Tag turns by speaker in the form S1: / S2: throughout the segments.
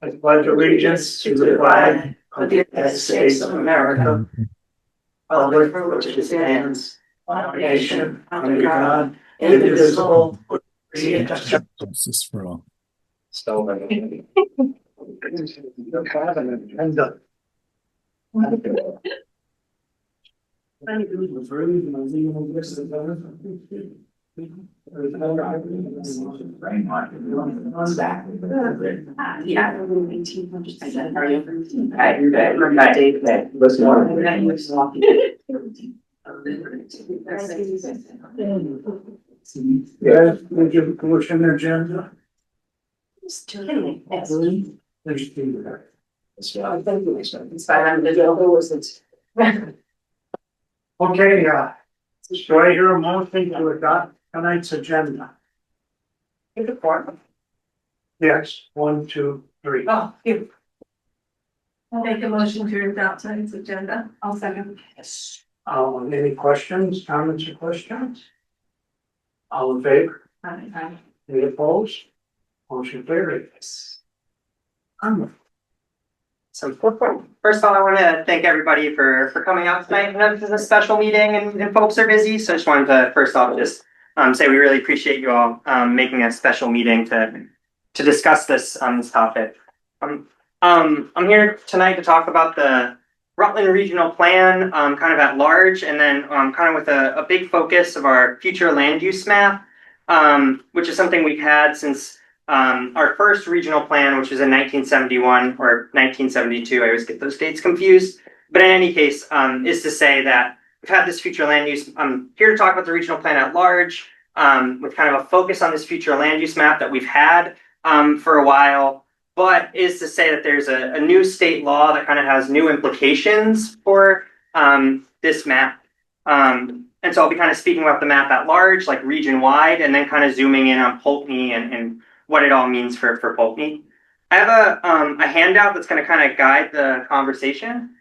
S1: I pledge allegiance to the flag of the United States of America, for which it stands, one nation, under God, indivisible, with liberty and justice for all. So, yeah, would you motion agenda? Okay, do I hear a motion to adopt tonight's agenda? Yes, 1, 2, 3.
S2: Oh, you. I'll make a motion to adopt tonight's agenda. I'll second.
S1: Yes. Any questions, comments or questions? All in favor?
S2: Aye.
S1: Any opposed? Motion carried.
S3: So first of all, I want to thank everybody for coming out tonight. This is a special meeting and folks are busy. So I just wanted to first off just say we really appreciate you all making a special meeting to discuss this topic. I'm here tonight to talk about the Rutland Regional Plan kind of at large, and then kind of with a big focus of our future land use map, which is something we've had since our first regional plan, which was in 1971 or 1972. I always get those dates confused. But in any case, is to say that we've had this future land use. I'm here to talk about the regional plan at large, with kind of a focus on this future land use map that we've had for a while. But is to say that there's a new state law that kind of has new implications for this map. And so I'll be kind of speaking about the map at large, like region wide, and then kind of zooming in on Poultney and what it all means for Poultney. I have a handout that's going to kind of guide the conversation.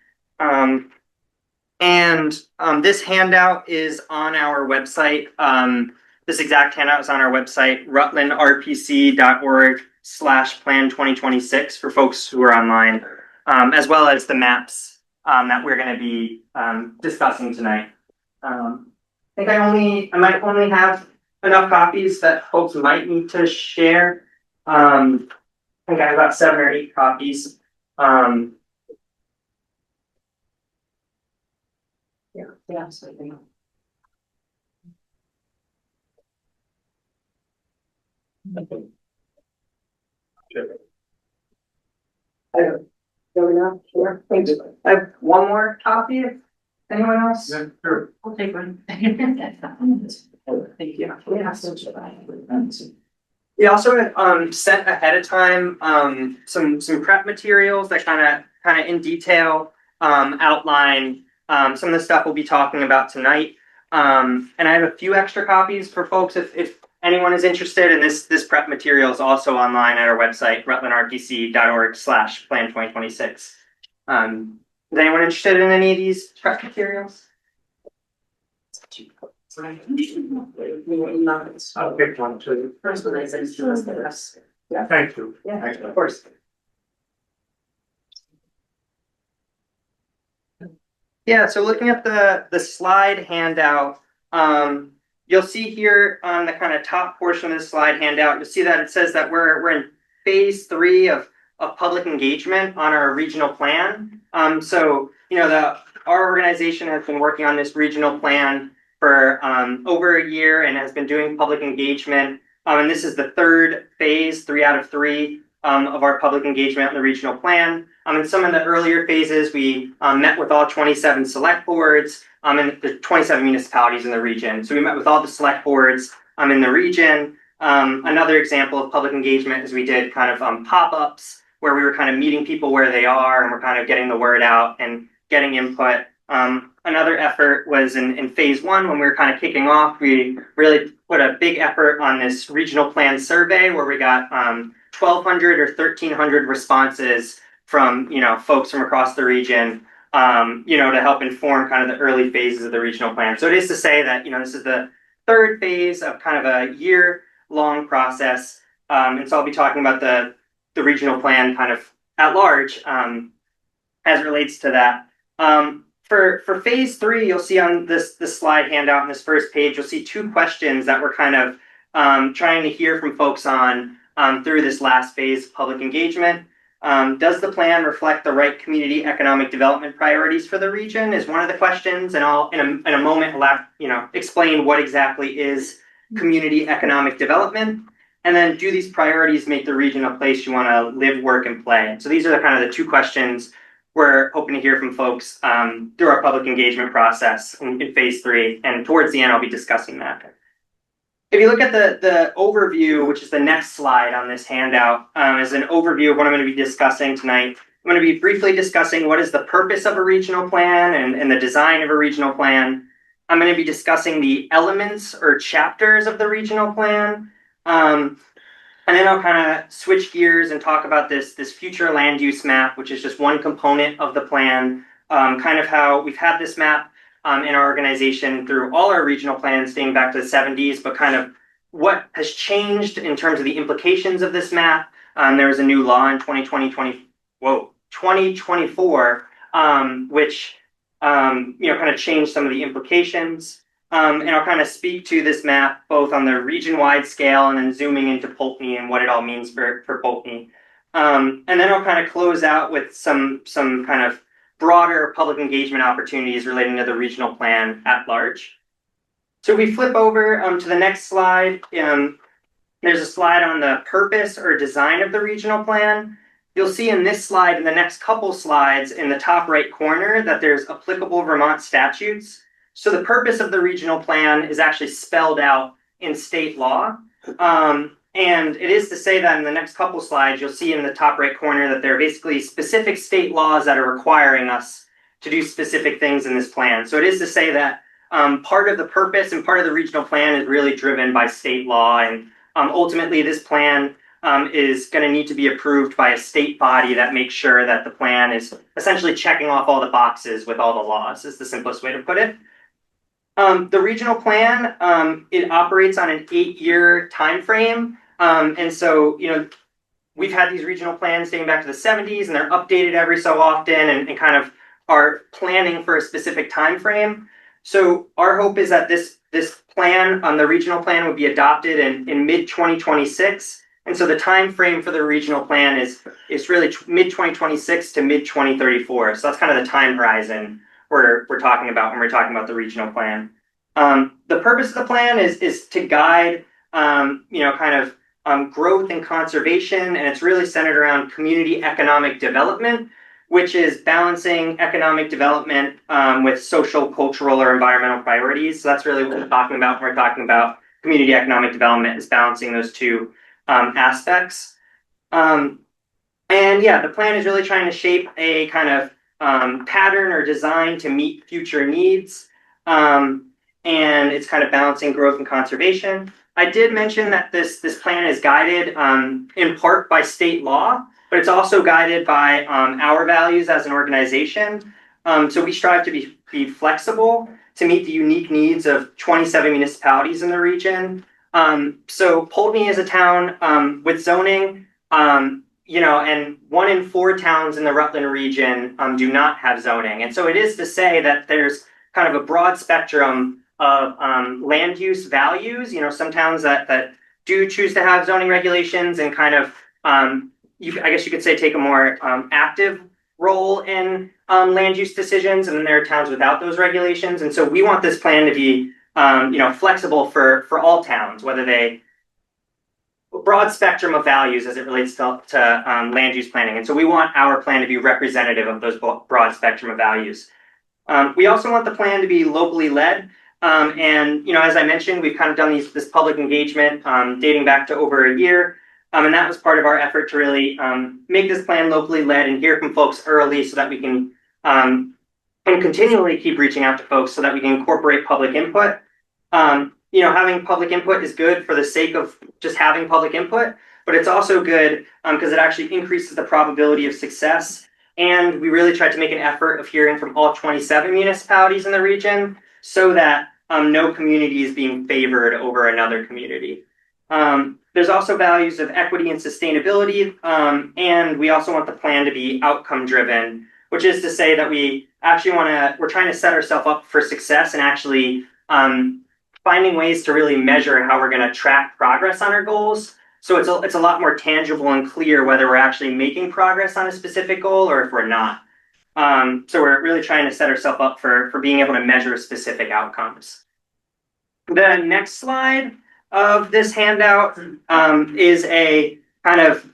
S3: This handout is on our website. This exact handout is on our website, rutlandrpc.org/plan 2026 for folks who are online, as well as the maps that we're going to be discussing tonight. I think I might only have enough copies that folks might need to share. I think I have about 7 or 8 copies. Absolutely. Sure. Thank you. I have one more copy. If anyone else?
S1: Yeah, sure.
S2: I'll take one.
S3: Thank you. We also had sent ahead of time some prep materials that kind of in detail outline some of the stuff we'll be talking about tonight. And I have a few extra copies for folks if anyone is interested. And this prep material is also online at our website, rutlandrpc.org/plan 2026. Is anyone interested in any of these prep materials?
S1: I'll pick one too.
S3: Yeah.
S1: Thank you.
S3: Yeah, of course. Yeah, so looking at the slide handout, you'll see here on the kind of top portion of the slide handout, you'll see that it says that we're in phase 3 of public engagement on our regional plan. So our organization has been working on this regional plan for over a year and has been doing public engagement. And this is the 3rd phase, 3 out of 3 of our public engagement on the regional plan. In some of the earlier phases, we met with all 27 select boards and the 27 municipalities in the region. So we met with all the select boards in the region. Another example of public engagement is we did kind of pop-ups where we were kind of meeting people where they are and we're kind of getting the word out and getting input. Another effort was in phase 1 when we were kind of kicking off. We really put a big effort on this regional plan survey where we got 1,200 or 1,300 responses from folks from across the region, to help inform kind of the early phases of the regional plan. So it is to say that this is the 3rd phase of kind of a year-long process, and so I'll be talking about the the regional plan kind of at large as it relates to that. For phase 3, you'll see on this slide handout on this first page, you'll see 2 questions that we're kind of trying to hear from folks on through this last phase of public engagement. Does the plan reflect the right community economic development priorities for the region is one of the questions, and I'll in a moment explain what exactly is community economic development, and then do these priorities make the region a place you want to live, work, and play. So these are the kind of the 2 questions we're hoping to hear from folks through our public engagement process in phase 3, and towards the end I'll be discussing that. If you look at the overview, which is the next slide on this handout, is an overview of what I'm going to be discussing tonight. I'm going to be briefly discussing what is the purpose of a regional plan and the design of a regional plan. I'm going to be discussing the elements or chapters of the regional plan. And then I'll kind of switch gears and talk about this future land use map, which is just one component of the plan, kind of how we've had this map in our organization through all our regional plans dating back to the 70s, but kind of what has changed in terms of the implications of this map. There was a new law in 2024, which kind of changed some of the implications. And I'll kind of speak to this map both on the region-wide scale and then zooming into Poultney and what it all means for Poultney. And then I'll kind of close out with some kind of broader public engagement opportunities relating to the regional plan at large. So if we flip over to the next slide, there's a slide on the purpose or design of the regional plan. You'll see in this slide and the next couple slides in the top right corner that there's applicable Vermont statutes. So the purpose of the regional plan is actually spelled out in state law. And it is to say that in the next couple slides, you'll see in the top right corner that there are basically specific state laws that are requiring us to do specific things in this plan. So it is to say that part of the purpose and part of the regional plan is really driven by state law. And ultimately, this plan is going to need to be approved by a state body that makes sure that the plan is essentially checking off all the boxes with all the laws, is the simplest way to put it. The regional plan, it operates on an 8-year time frame. And so, we've had these regional plans dating back to the 70s, and they're updated every so often and kind of are planning for a specific time frame. So our hope is that this plan on the regional plan would be adopted in mid-2026. And so the time frame for the regional plan is really mid-2026 to mid-2034. So that's kind of the time horizon we're talking about when we're talking about the regional plan. The purpose of the plan is to guide, growth and conservation, and it's really centered around community economic development, which is balancing economic development with social, cultural, or environmental priorities. So that's really what we're talking about when we're talking about community economic development, is balancing those 2 aspects. The plan is really trying to shape a kind of pattern or design to meet future needs. And it's kind of balancing growth and conservation. I did mention that this plan is guided in part by state law, but it's also guided by our values as an organization. So we strive to be flexible to meet the unique needs of 27 municipalities in the region. So Poultney is a town with zoning, and 1 in 4 towns in the Rutland region do not have zoning. And so it is to say that there's kind of a broad spectrum of land use values. Some towns that do choose to have zoning regulations and kind of, I guess you could say, take a more active role in land use decisions. And then there are towns without those regulations. And so we want this plan to be, flexible for all towns, whether they broad spectrum of values as it relates to land use planning. And so we want our plan to be representative of those broad spectrum of values. We also want the plan to be locally led. As I mentioned, we've kind of done this public engagement dating back to over a year. And that was part of our effort to really make this plan locally led and hear from folks early so that we can and continually keep reaching out to folks so that we can incorporate public input. Having public input is good for the sake of just having public input, but it's also good because it actually increases the probability of success. And we really tried to make an effort of hearing from all 27 municipalities in the region so that no community is being favored over another community. There's also values of equity and sustainability, and we also want the plan to be outcome driven, which is to say that we're trying to set ourselves up for success and actually finding ways to really measure how we're going to track progress on our goals. So it's a lot more tangible and clear whether we're actually making progress on a specific goal or if we're not. So we're really trying to set ourselves up for being able to measure specific outcomes. The next slide of this handout is a kind of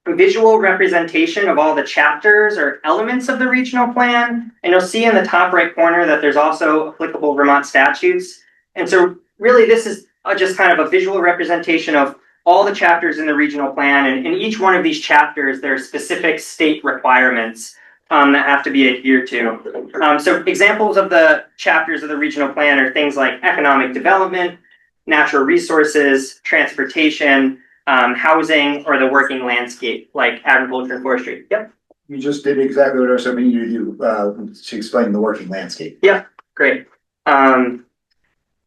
S3: visual representation of all the chapters or elements of the regional plan. And you'll see in the top right corner that there's also applicable Vermont statutes. And so really this is just kind of a visual representation of all the chapters in the regional plan. And in each one of these chapters, there are specific state requirements that have to be adhered to. So examples of the chapters of the regional plan are things like economic development, natural resources, transportation, housing, or the working landscape, like agriculture and forestry. Yep.
S4: You just did exactly what I was hoping you do to explain the working landscape.
S3: Yeah, great. And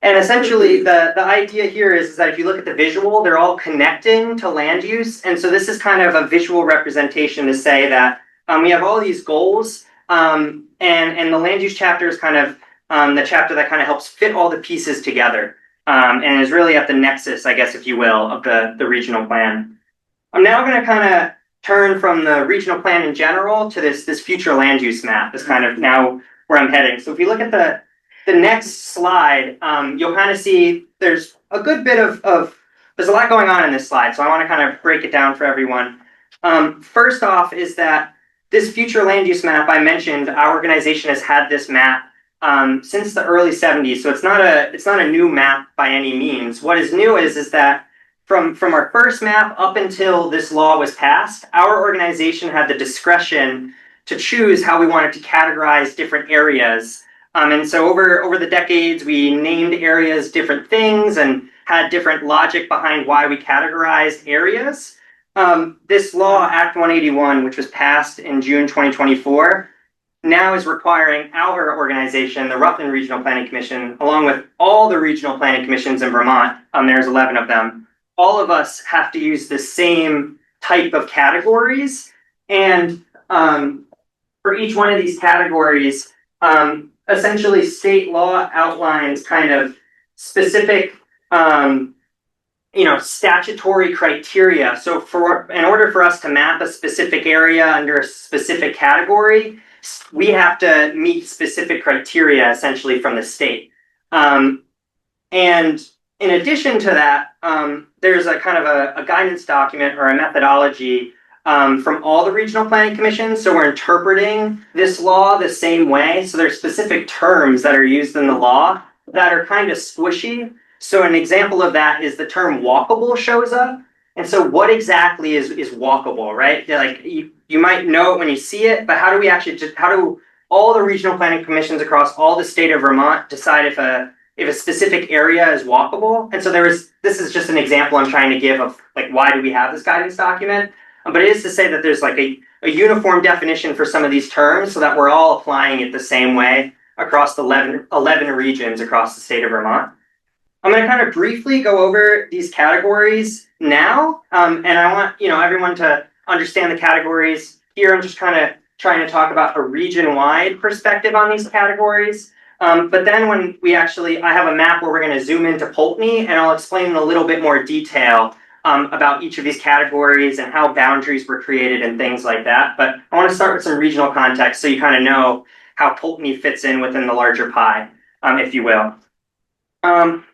S3: essentially, the idea here is that if you look at the visual, they're all connecting to land use. And so this is kind of a visual representation to say that we have all these goals, and the land use chapter is kind of the chapter that kind of helps fit all the pieces together. And is really at the nexus, I guess, if you will, of the regional plan. I'm now going to kind of turn from the regional plan in general to this future land use map. Is kind of now where I'm heading. So if you look at the next slide, you'll kind of see there's a good bit there's a lot going on in this slide. So I want to kind of break it down for everyone. First off is that this future land use map I mentioned, our organization has had this map since the early 70s. So it's not a new map by any means. What is new is that from our first map up until this law was passed, our organization had the discretion to choose how we wanted to categorize different areas. And so over the decades, we named areas different things and had different logic behind why we categorized areas. This law, Act 181, which was passed in June 2024, now is requiring our organization, the Rutland Regional Planning Commission, along with all the regional planning commissions in Vermont, there's 11 of them, all of us have to use the same type of categories. And for each one of these categories, essentially state law outlines kind of specific statutory criteria. So in order for us to map a specific area under a specific category, we have to meet specific criteria essentially from the state. And in addition to that, there's a kind of a guidance document or a methodology from all the regional planning commissions. So we're interpreting this law the same way. So there's specific terms that are used in the law that are kind of squishy. So an example of that is the term walkable shows up. And so what exactly is walkable, right? Like you might know it when you see it, but how do all the regional planning commissions across all the state of Vermont decide if a specific area is walkable? And so this is just an example I'm trying to give of like, why do we have this guidance document? But it is to say that there's like a uniform definition for some of these terms so that we're all applying it the same way across the 11 regions across the state of Vermont. I'm going to kind of briefly go over these categories now, and I want everyone to understand the categories. Here I'm just kind of trying to talk about a region-wide perspective on these categories. But then when I have a map where we're going to zoom into Poultney, and I'll explain in a little bit more detail about each of these categories and how boundaries were created and things like that. But I want to start with some regional context so you kind of know how Poultney fits in within the larger pie, if you will.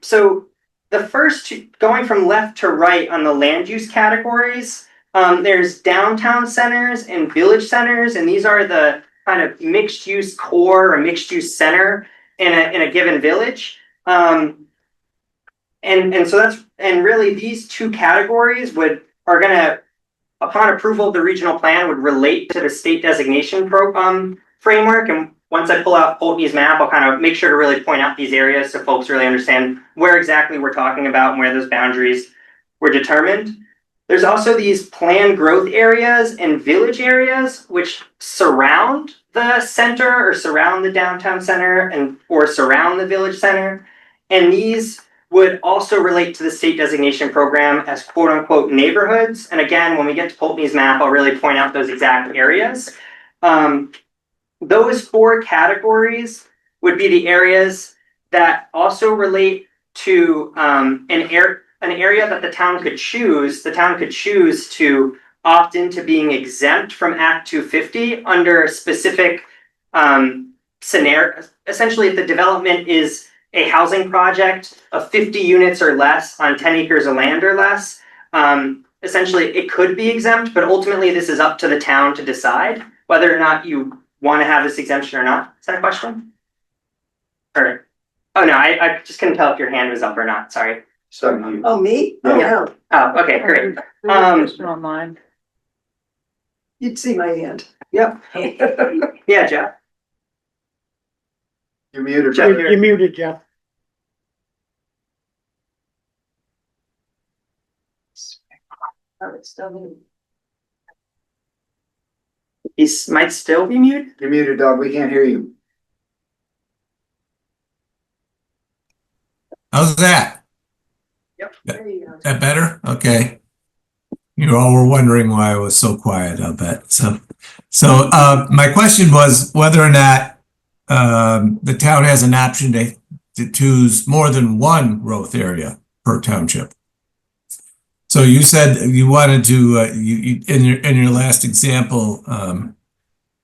S3: So the first two, going from left to right on the land use categories, there's downtown centers and village centers, and these are the kind of mixed use core or mixed use center in a given village. And really these two categories are gonna, upon approval of the regional plan, would relate to the state designation framework. And once I pull out Poultney's map, I'll kind of make sure to really point out these areas so folks really understand where exactly we're talking about and where those boundaries were determined. There's also these planned growth areas and village areas which surround the center or surround the downtown center or surround the village center. And these would also relate to the state designation program as quote unquote neighborhoods. And again, when we get to Poultney's map, I'll really point out those exact areas. Those 4 categories would be the areas that also relate to an area that the town could choose. The town could choose to opt into being exempt from Act 250 under specific scenarios. Essentially, if the development is a housing project of 50 units or less on 10 acres of land or less, essentially it could be exempt, but ultimately this is up to the town to decide whether or not you want to have this exemption or not. Is that a question? Or, oh no, I just couldn't tell if your hand was up or not, sorry.
S4: So
S1: Oh, me?
S4: Yeah.
S1: No,
S3: Oh, okay, great.
S1: online. You'd see my hand.
S3: Yep. Yeah, Jeff.
S4: you're muted.
S3: Jeff,
S4: Brandon.
S3: you're
S5: muted, Jeff.
S1: Oh, it's still me.
S3: He might still be muted.
S4: You're muted, dog. We can't hear you.
S6: How's that?
S1: There you go.
S6: That better? Okay. You all were wondering why I was so quiet, I'll bet. So my question was whether or not the town has an option to choose more than one growth area per township. So you said you wanted to, in your last example,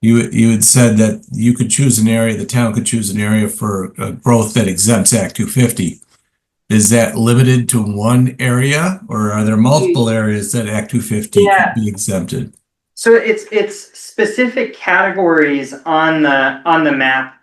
S6: you had said that you could choose an area, the town could choose an area for growth that exempts Act 250. Is that limited to one area, or are there multiple areas that Act 250
S3: Yeah.
S6: could be exempted?
S3: So it's specific categories on the map,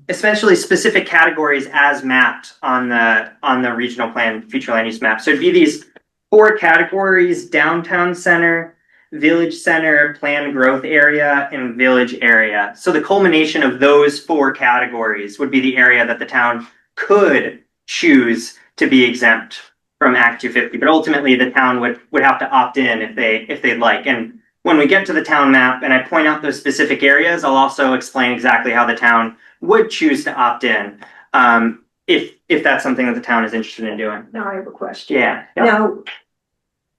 S3: especially specific categories as mapped on the regional plan future land use map. So it'd be these 4 categories: downtown center, village center, planned growth area, and village area. So the culmination of those 4 categories would be the area that the town could choose to be exempt from Act 250, but ultimately the town would have to opt in if they'd like. And when we get to the town map and I point out those specific areas, I'll also explain exactly how the town would choose to opt in, if that's something that the town is interested in doing.
S1: Now I have a question.
S3: Yeah.
S1: Now,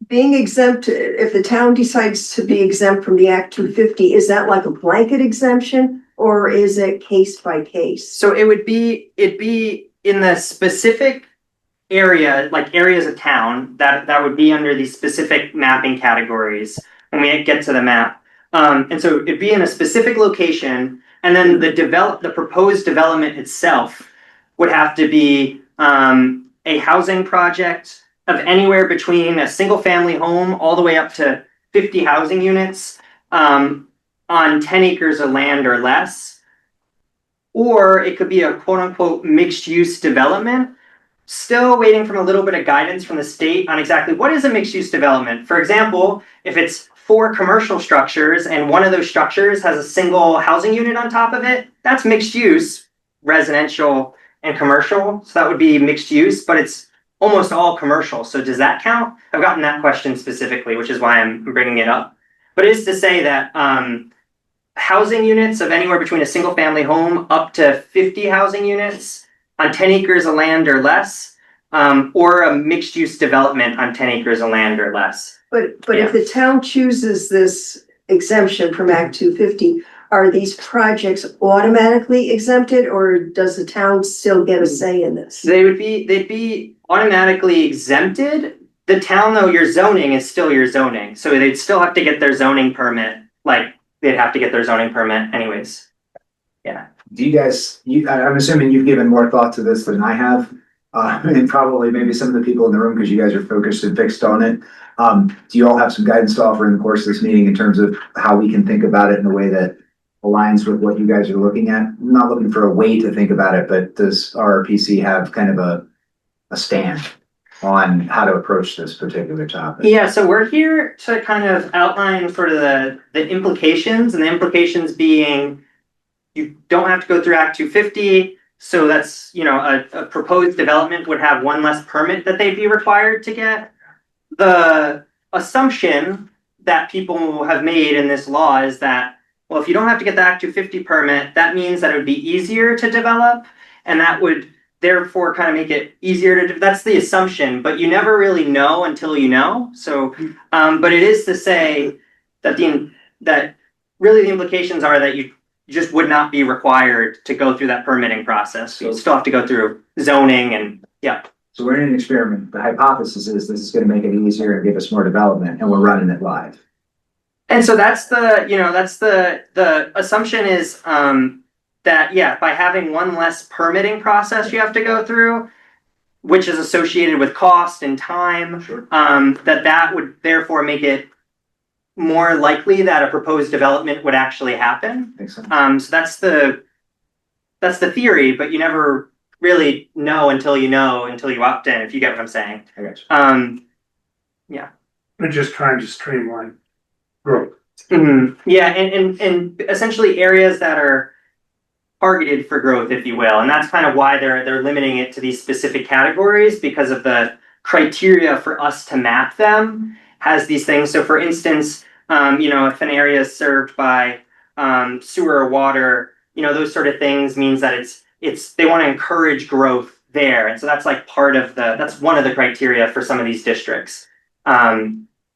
S1: being exempt, if the town decides to be exempt from the Act 250, is that like a blanket exemption or is it case by case?
S3: So it'd be in the specific area, like areas of town that would be under these specific mapping categories when we get to the map. And so it'd be in a specific location, and then the proposed development itself would have to be a housing project of anywhere between a single family home all the way up to 50 housing units on 10 acres of land or less. Or it could be a quote unquote mixed use development. Still waiting for a little bit of guidance from the state on exactly what is a mixed use development. For example, if it's 4 commercial structures and one of those structures has a single housing unit on top of it, that's mixed use, residential and commercial. So that would be mixed use, but it's almost all commercial. So does that count? I've gotten that question specifically, which is why I'm bringing it up. But it is to say that housing units of anywhere between a single family home up to 50 housing units on 10 acres of land or less, or a mixed use development on 10 acres of land or less.
S1: But if the town chooses this exemption from Act 250, are these projects automatically exempted or does the town still get a say in this?
S3: They'd be automatically exempted. The town, though, your zoning is still your zoning. So they'd still have to get their zoning permit, like they'd have to get their zoning permit anyways. Yeah.
S4: Do you guys, I'm assuming you've given more thought to this than I have, and probably maybe some of the people in the room, because you guys are focused and fixed on it. Do you all have some guidance to offer in the course of this meeting in terms of how we can think about it in a way that aligns with what you guys are looking at? I'm not looking for a way to think about it, but does RRPC have kind of a stand on how to approach this particular topic?
S3: Yeah, so we're here to kind of outline sort of the implications, and the implications being you don't have to go through Act 250. So that's, a proposed development would have one less permit that they'd be required to get. The assumption that people have made in this law is that, well, if you don't have to get the Act 250 permit, that means that it would be easier to develop, and that would therefore kind of make it easier to, that's the assumption, but you never really know until you know. So, but it is to say that that really the implications are that you just would not be required to go through that permitting process. You still have to go through zoning and, yeah.
S4: So we're in an experiment. The hypothesis is this is gonna make it easier and give us more development, and we're running it live.
S3: And so that's the assumption is, that, yeah, by having one less permitting process you have to go through, which is associated with cost and time,
S4: Sure.
S3: that would therefore make it more likely that a proposed development would actually happen.
S4: Makes sense.
S3: So that's the theory, but you never really know until you opt in, if you get what I'm saying.
S4: I got you.
S1: We're just trying to streamline growth.
S3: Yeah, and essentially areas that are targeted for growth, if you will, and that's kind of why they're limiting it to these specific categories, because of the criteria for us to map them has these things. So, for instance, if an area is served by sewer or water, those sort of things means that it's they want to encourage growth there, and so that's like that's one of the criteria for some of these districts.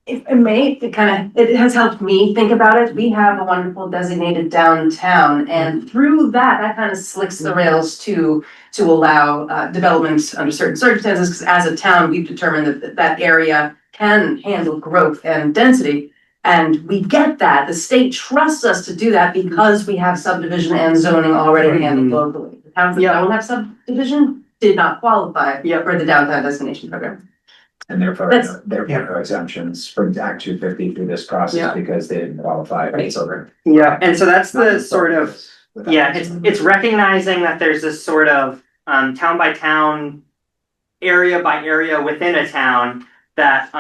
S5: If it may, it has helped me think about it. We have a wonderful designated downtown, and through that kind of slicks the rails to allow development under certain circumstances, because as a town, we've determined that area can handle growth and density. And we get that. The state trusts us to do that because we have subdivision and zoning already handled locally. The towns that don't have subdivision did not qualify for the downtown designation program.
S4: And therefore, no exemptions from Act 250 through this process because they didn't qualify for this over.
S3: Yeah, and so that's the sort of, it's recognizing that there's this sort of town by town, area by area within a town that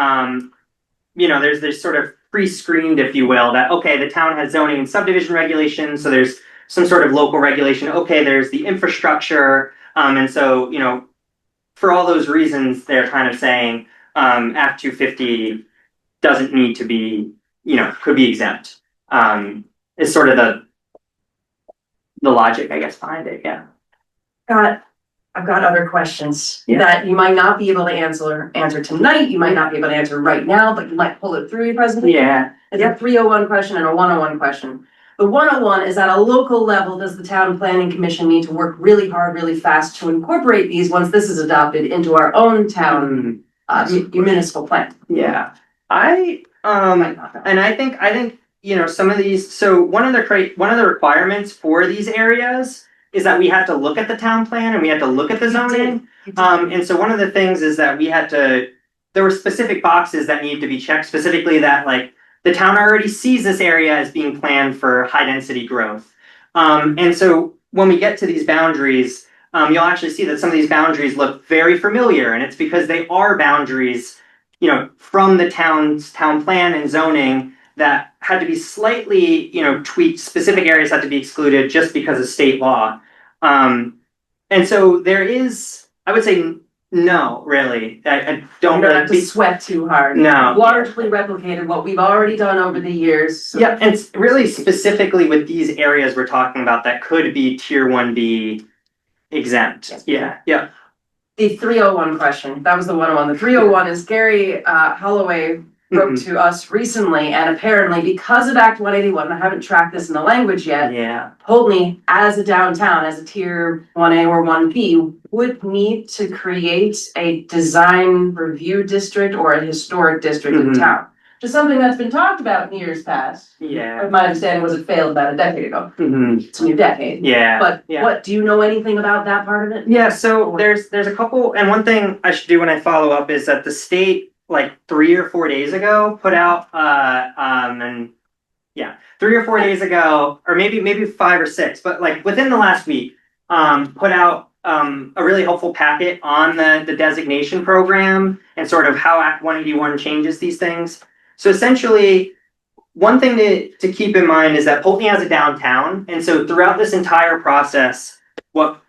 S3: there's this sort of pre-screened, if you will, that okay, the town has zoning and subdivision regulations, so there's some sort of local regulation. Okay, there's the infrastructure, and so for all those reasons, they're kind of saying Act 250 doesn't need to be, could be exempt. Is sort of the logic, I guess, behind it. Yeah.
S5: I've got other questions that you might not be able to answer tonight. You might not be able to answer right now, but you might pull it through your presentation.
S3: Yeah.
S5: It's a 301 question and a 101 question. The 101 is at a local level, does the town planning commission need to work really hard, really fast to incorporate these once this is adopted into our own town municipal plan?
S3: Yeah. I think some of these, so one of the requirements for these areas is that we had to look at the town plan and we had to look at the zoning. And so one of the things is that there were specific boxes that needed to be checked, specifically that like the town already sees this area as being planned for high density growth. And so when we get to these boundaries, you'll actually see that some of these boundaries look very familiar, and it's because they are boundaries, from the town's town plan and zoning that had to be slightly, tweaked. Specific areas had to be excluded just because of state law. And so there is, I would say, no, really. I don't
S5: You don't have to sweat too hard.
S3: No.
S5: Largely replicated what we've already done over the years. So.
S3: Yeah, and it's really specifically with these areas we're talking about that could be Tier 1B exempt. Yeah.
S5: The 301 question, that was the 101. The 301 is Gary Holloway wrote to us recently, and apparently because of Act 181, I haven't tracked this in the language yet.
S3: Yeah.
S5: Poultney, as a downtown, as a Tier 1A or 1B, would need to create a design review district or a historic district in town. Just something that's been talked about in years past.
S3: Yeah.
S5: My understanding was it failed about a decade ago. It's a new decade.
S3: Yeah.
S5: But what, do you know anything about that part of it?
S3: Yeah, so there's a couple, and one thing I should do when I follow up is that the state, like 3 or 4 days ago, put out 3 or 4 days ago, or maybe 5 or 6, but like within the last week, put out a really helpful packet on the designation program and sort of how Act 181 changes these things. So essentially, one thing to keep in mind is that Poultney has a downtown, and so throughout this entire process, what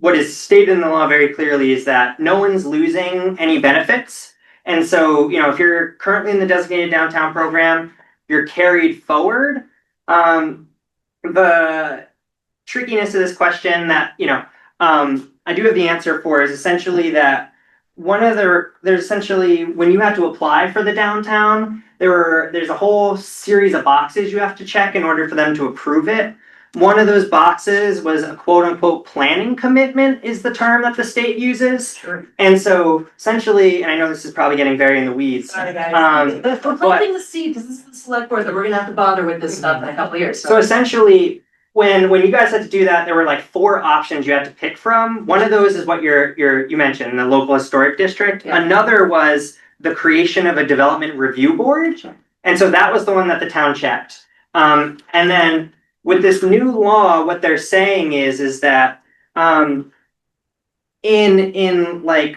S3: is stated in the law very clearly is that no one's losing any benefits. And so, if you're currently in the designated downtown program, you're carried forward. The trickiness of this question that, I I do have the answer for is essentially that there's essentially when you have to apply for the downtown, there's a whole series of boxes you have to check in order for them to approve it. One of those boxes was a quote unquote planning commitment is the term that the state uses.
S5: Sure.
S3: And so essentially, and I know this is probably getting very in the weeds.
S5: Sorry, guys. We're
S3: but-
S5: planting the seed, because this is the select board that we're gonna have to bother with this stuff in a couple of years,
S3: So essentially, when you guys had to do that, there were like 4 options you had to pick from. One of those is what you mentioned, the local historic district.
S5: Yeah.
S3: Another was the creation of a development review board.
S5: Sure.
S3: And so that was the one that the town checked. And then with this new law, what they're saying is that in like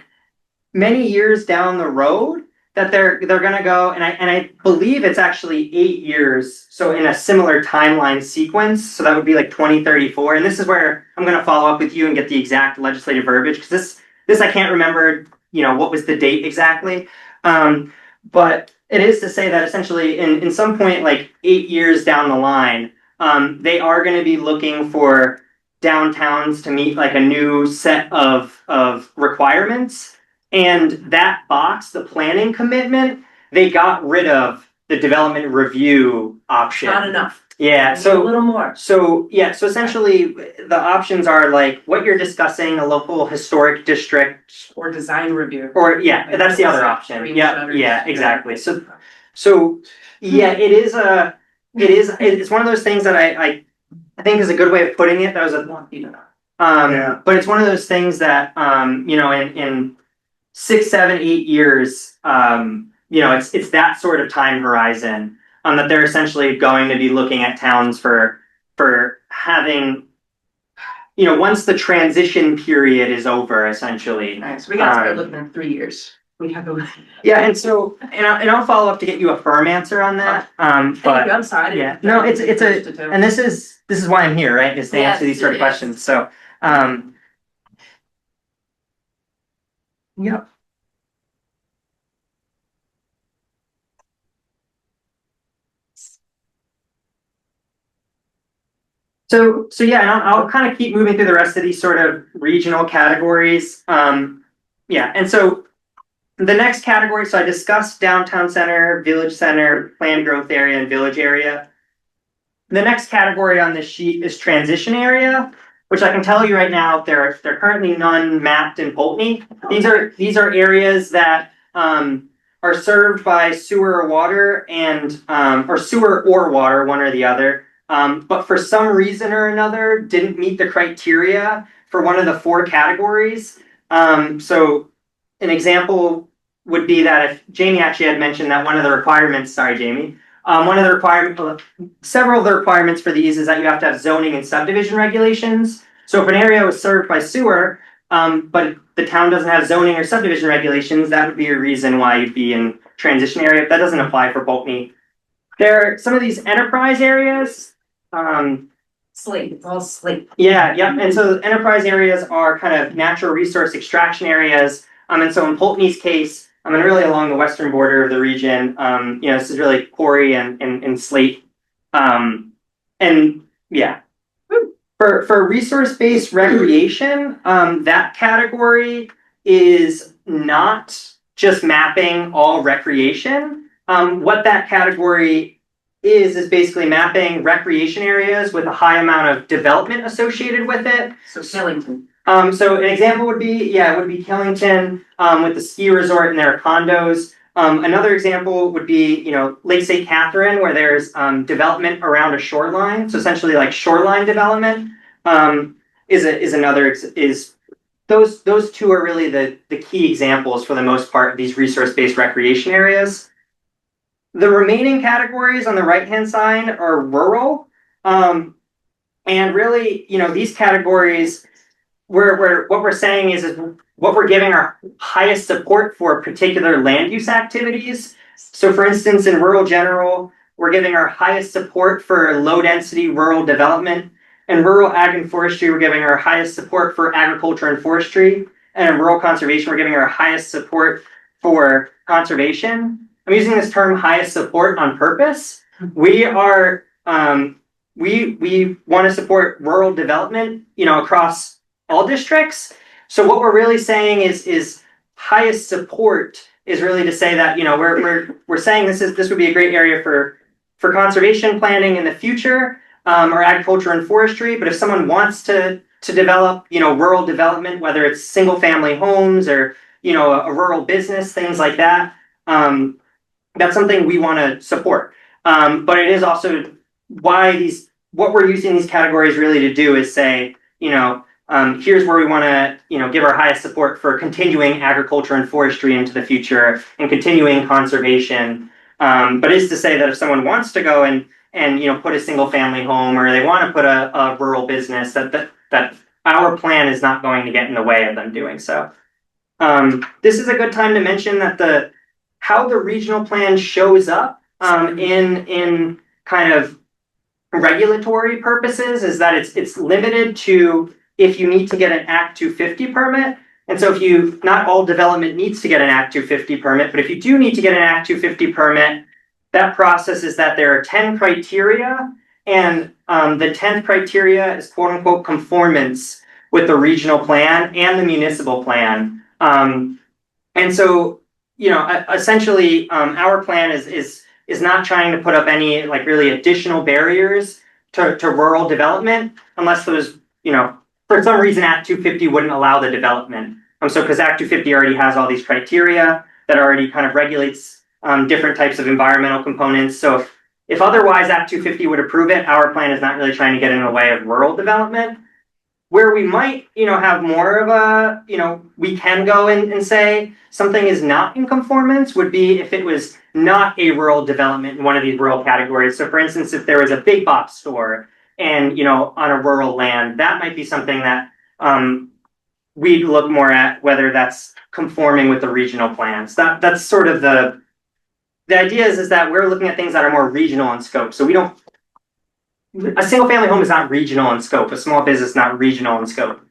S3: many years down the road, that they're gonna go, and I believe it's actually 8 years, so in a similar timeline sequence, so that would be like 2034, and this is where I'm gonna follow up with you and get the exact legislative verbiage, because this I can't remember, what was the date exactly, but it is to say that essentially in some point, like 8 years down the line, they are gonna be looking for downtowns to meet like a new set of requirements. And that box, the planning commitment, they got rid of the development review option.
S5: Not enough.
S3: Yeah,
S5: A
S3: so
S5: little more.
S3: so essentially the options are like what you're discussing, a local historic district,
S5: Or design review.
S3: or that's the other option.
S5: Green
S3: Yeah,
S5: shutters.
S3: yeah, exactly. So yeah, it's one of those things that I think is a good way of putting it. That was
S1: Yeah.
S3: but it's one of those things that in 6, 7, 8 years, it's that sort of time horizon that they're essentially going to be looking at towns for having, once the transition period is over, essentially.
S5: Alright, so we gotta start looking in 3 years. We have to.
S3: Yeah, and so I'll follow up to get you a firm answer on that.
S5: Thank
S3: But
S5: you, I'm sorry. I
S3: yeah,
S5: didn't-
S3: no, and this is why I'm here, right? Is to answer these sort of
S5: Yes, it is.
S3: questions. So, yep. So yeah, and I'll kind of keep moving through the rest of these sort of regional categories. Yeah, and so the next category, so I discussed downtown center, village center, planned growth area, and village area. The next category on this sheet is transition area, which I can tell you right now, there are currently none mapped in Poultney. These are areas that are served by sewer or water and or sewer or water, one or the other. But for some reason or another, didn't meet the criteria for one of the 4 categories. So an example would be that if Jamie actually had mentioned that one of the requirements, sorry, Jamie, several of the requirements for these is that you have to have zoning and subdivision regulations. So if an area was served by sewer, but the town doesn't have zoning or subdivision regulations, that would be a reason why you'd be in transition area. That doesn't apply for Poultney. There are some of these enterprise areas.
S5: Slate, it's all slate.
S3: Yeah, yep. And so enterprise areas are kind of natural resource extraction areas. And so in Poultney's case, and really along the western border of the region, this is really quarry and slate. And yeah. For resource-based recreation, that category is not just mapping all recreation. What that category is basically mapping recreation areas with a high amount of development associated with it.
S5: So Killington.
S3: So an example would be, Killington with the ski resort and their condos. Another example would be, Lake St. Catherine, where there's development around a shoreline. So essentially, like shoreline development is another. Those 2 are really the key examples for the most part of these resource-based recreation areas. The remaining categories on the right-hand side are rural, and really, these categories. What we're saying is what we're giving our highest support for particular land use activities. So for instance, in rural general, we're giving our highest support for low density rural development. In rural ag and forestry, we're giving our highest support for agriculture and forestry. And in rural conservation, we're giving our highest support for conservation. I'm using this term highest support on purpose. We are, we want to support rural development, across all districts. So what we're really saying is highest support is really to say that, you know, we're saying this would be a great area for conservation planning in the future, or agriculture and forestry. But if someone wants to develop, you know, rural development, whether it's single family homes or, you know, a rural business, things like that, that's something we want to support. But it is also why what we're using these categories really to do is say, you know, here's where we want to, you know, give our highest support for continuing agriculture and forestry into the future and continuing conservation. But is to say that if someone wants to go and you know, put a single family home, or they want to put a rural business, that our plan is not going to get in the way of them doing so. This is a good time to mention that how the regional plan shows up in kind of regulatory purposes is that it's limited to if you need to get an Act 250 permit. And so not all development needs to get an Act 250 permit, but if you do need to get an Act 250 permit, that process is that there are 10 criteria, and the 10th criteria is quote unquote conformance with the regional plan and the municipal plan. And so, you know, essentially, our plan is not trying to put up any like really additional barriers to rural development, unless those, you know, for some reason Act 250 wouldn't allow the development. So because Act 250 already has all these criteria that already kind of regulates different types of environmental components. So if otherwise Act 250 would approve it, our plan is not really trying to get in the way of rural development. Where we might, you know, have more of a, you know, we can go and say something is not in conformance would be if it was not a rural development in one of these rural categories. So for instance, if there was a big box store and, you know, on a rural land, that might be something that we'd look more at whether that's conforming with the regional plans. That's sort of the idea is that we're looking at things that are more regional in scope. So a single family home is not regional in scope. A small business is not regional in scope.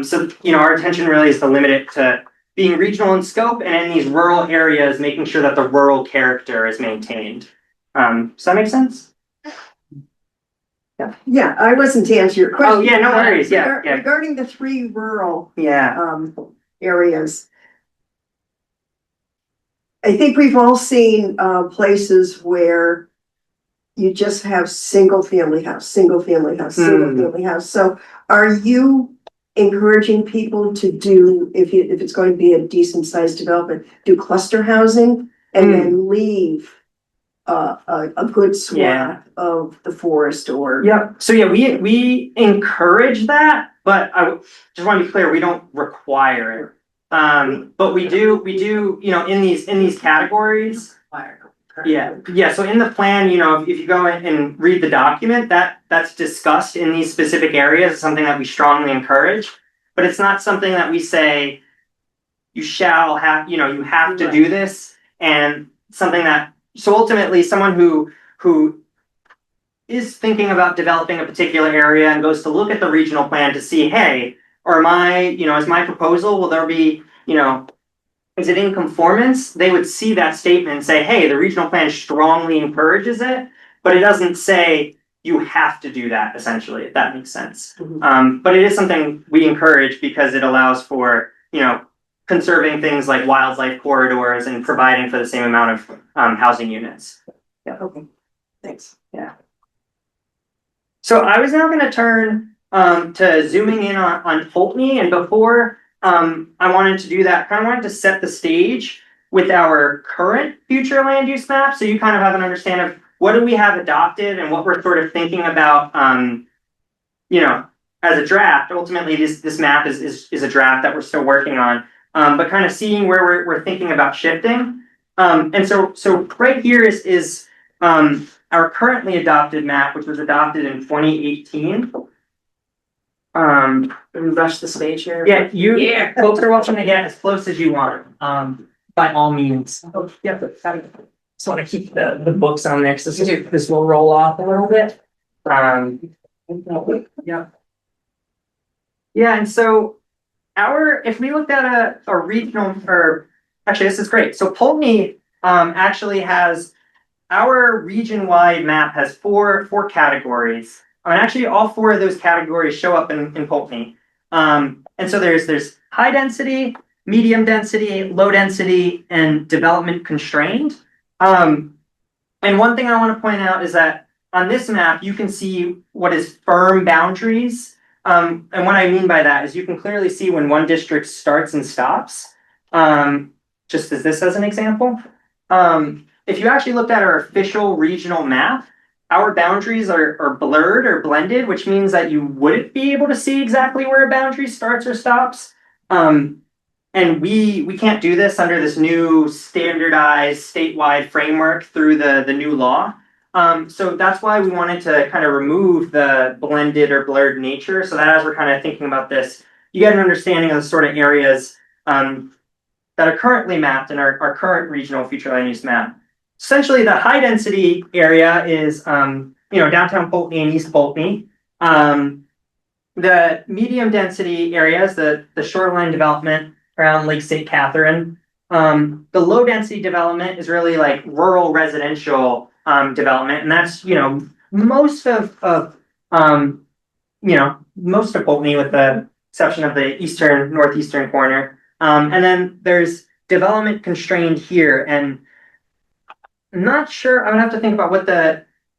S3: So, you know, our intention really is to limit it to being regional in scope, and in these rural areas, making sure that the rural character is maintained. Does that make sense?
S1: Yeah, I wasn't to answer your question.
S3: Oh, yeah, no worries. Yeah.
S1: Regarding the 3 rural
S3: Yeah.
S1: areas, I think we've all seen places where you just have single family house. So are you encouraging people to do, if it's going to be a decent sized development, do cluster housing and then leave a good swath of the forest or?
S3: Yep. So yeah, we encourage that, but I just want to be clear, we don't require it. But we do, you know, in these categories. Yeah. So in the plan, you know, if you go and read the document, that's discussed in these specific areas, is something that we strongly encourage. But it's not something that we say you shall have, you know, you have to do this, and something that, so ultimately someone who is thinking about developing a particular area and goes to look at the regional plan to see, hey, or is my proposal, will there be, you know, is it in conformance? They would see that statement and say, hey, the regional plan strongly encourages it, but it doesn't say you have to do that, essentially, if that makes sense. But it is something we encourage because it allows for, you know, conserving things like wildlife corridors and providing for the same amount of housing units.
S1: Yeah, okay, thanks.
S3: Yeah. So I was now going to turn to zooming in on Poultney, and before I wanted to do that, kind of wanted to set the stage with our current future land use map, so you kind of have an understanding of what do we have adopted and what we're sort of thinking about, you know, as a draft. Ultimately, this map is a draft that we're still working on, but kind of seeing where we're thinking about shifting. And so right here is our currently adopted map, which was adopted in 2018.
S5: Rush the stage here.
S3: Yeah, folks are welcome to get as close as you want, by all means. Oh, yeah, but just want to keep the books on there, so this will roll off a little bit. Yeah, and so if we looked at a regional, or actually this is great. So Poultney actually has, our region-wide map has four categories. And actually all 4 of those categories show up in Poultney. And so there's high density, medium density, low density, and development constrained. And one thing I want to point out is that on this map, you can see what is firm boundaries. And what I mean by that is you can clearly see when one district starts and stops. Just as this as an example. If you actually looked at our official regional map, our boundaries are blurred or blended, which means that you wouldn't be able to see exactly where a boundary starts or stops. And we can't do this under this new standardized statewide framework through the new law. So that's why we wanted to kind of remove the blended or blurred nature, so that as we're kind of thinking about this, you get an understanding of the sort of areas that are currently mapped in our current regional future land use map. Essentially, the high density area is downtown Poultney and East Poultney. The medium density areas, the shoreline development around Lake St. Catherine. The low density development is really like rural residential development, and that's most of Poultney with the exception of the northeastern corner. And then there's development constrained here, and I'm not sure. I would have to think about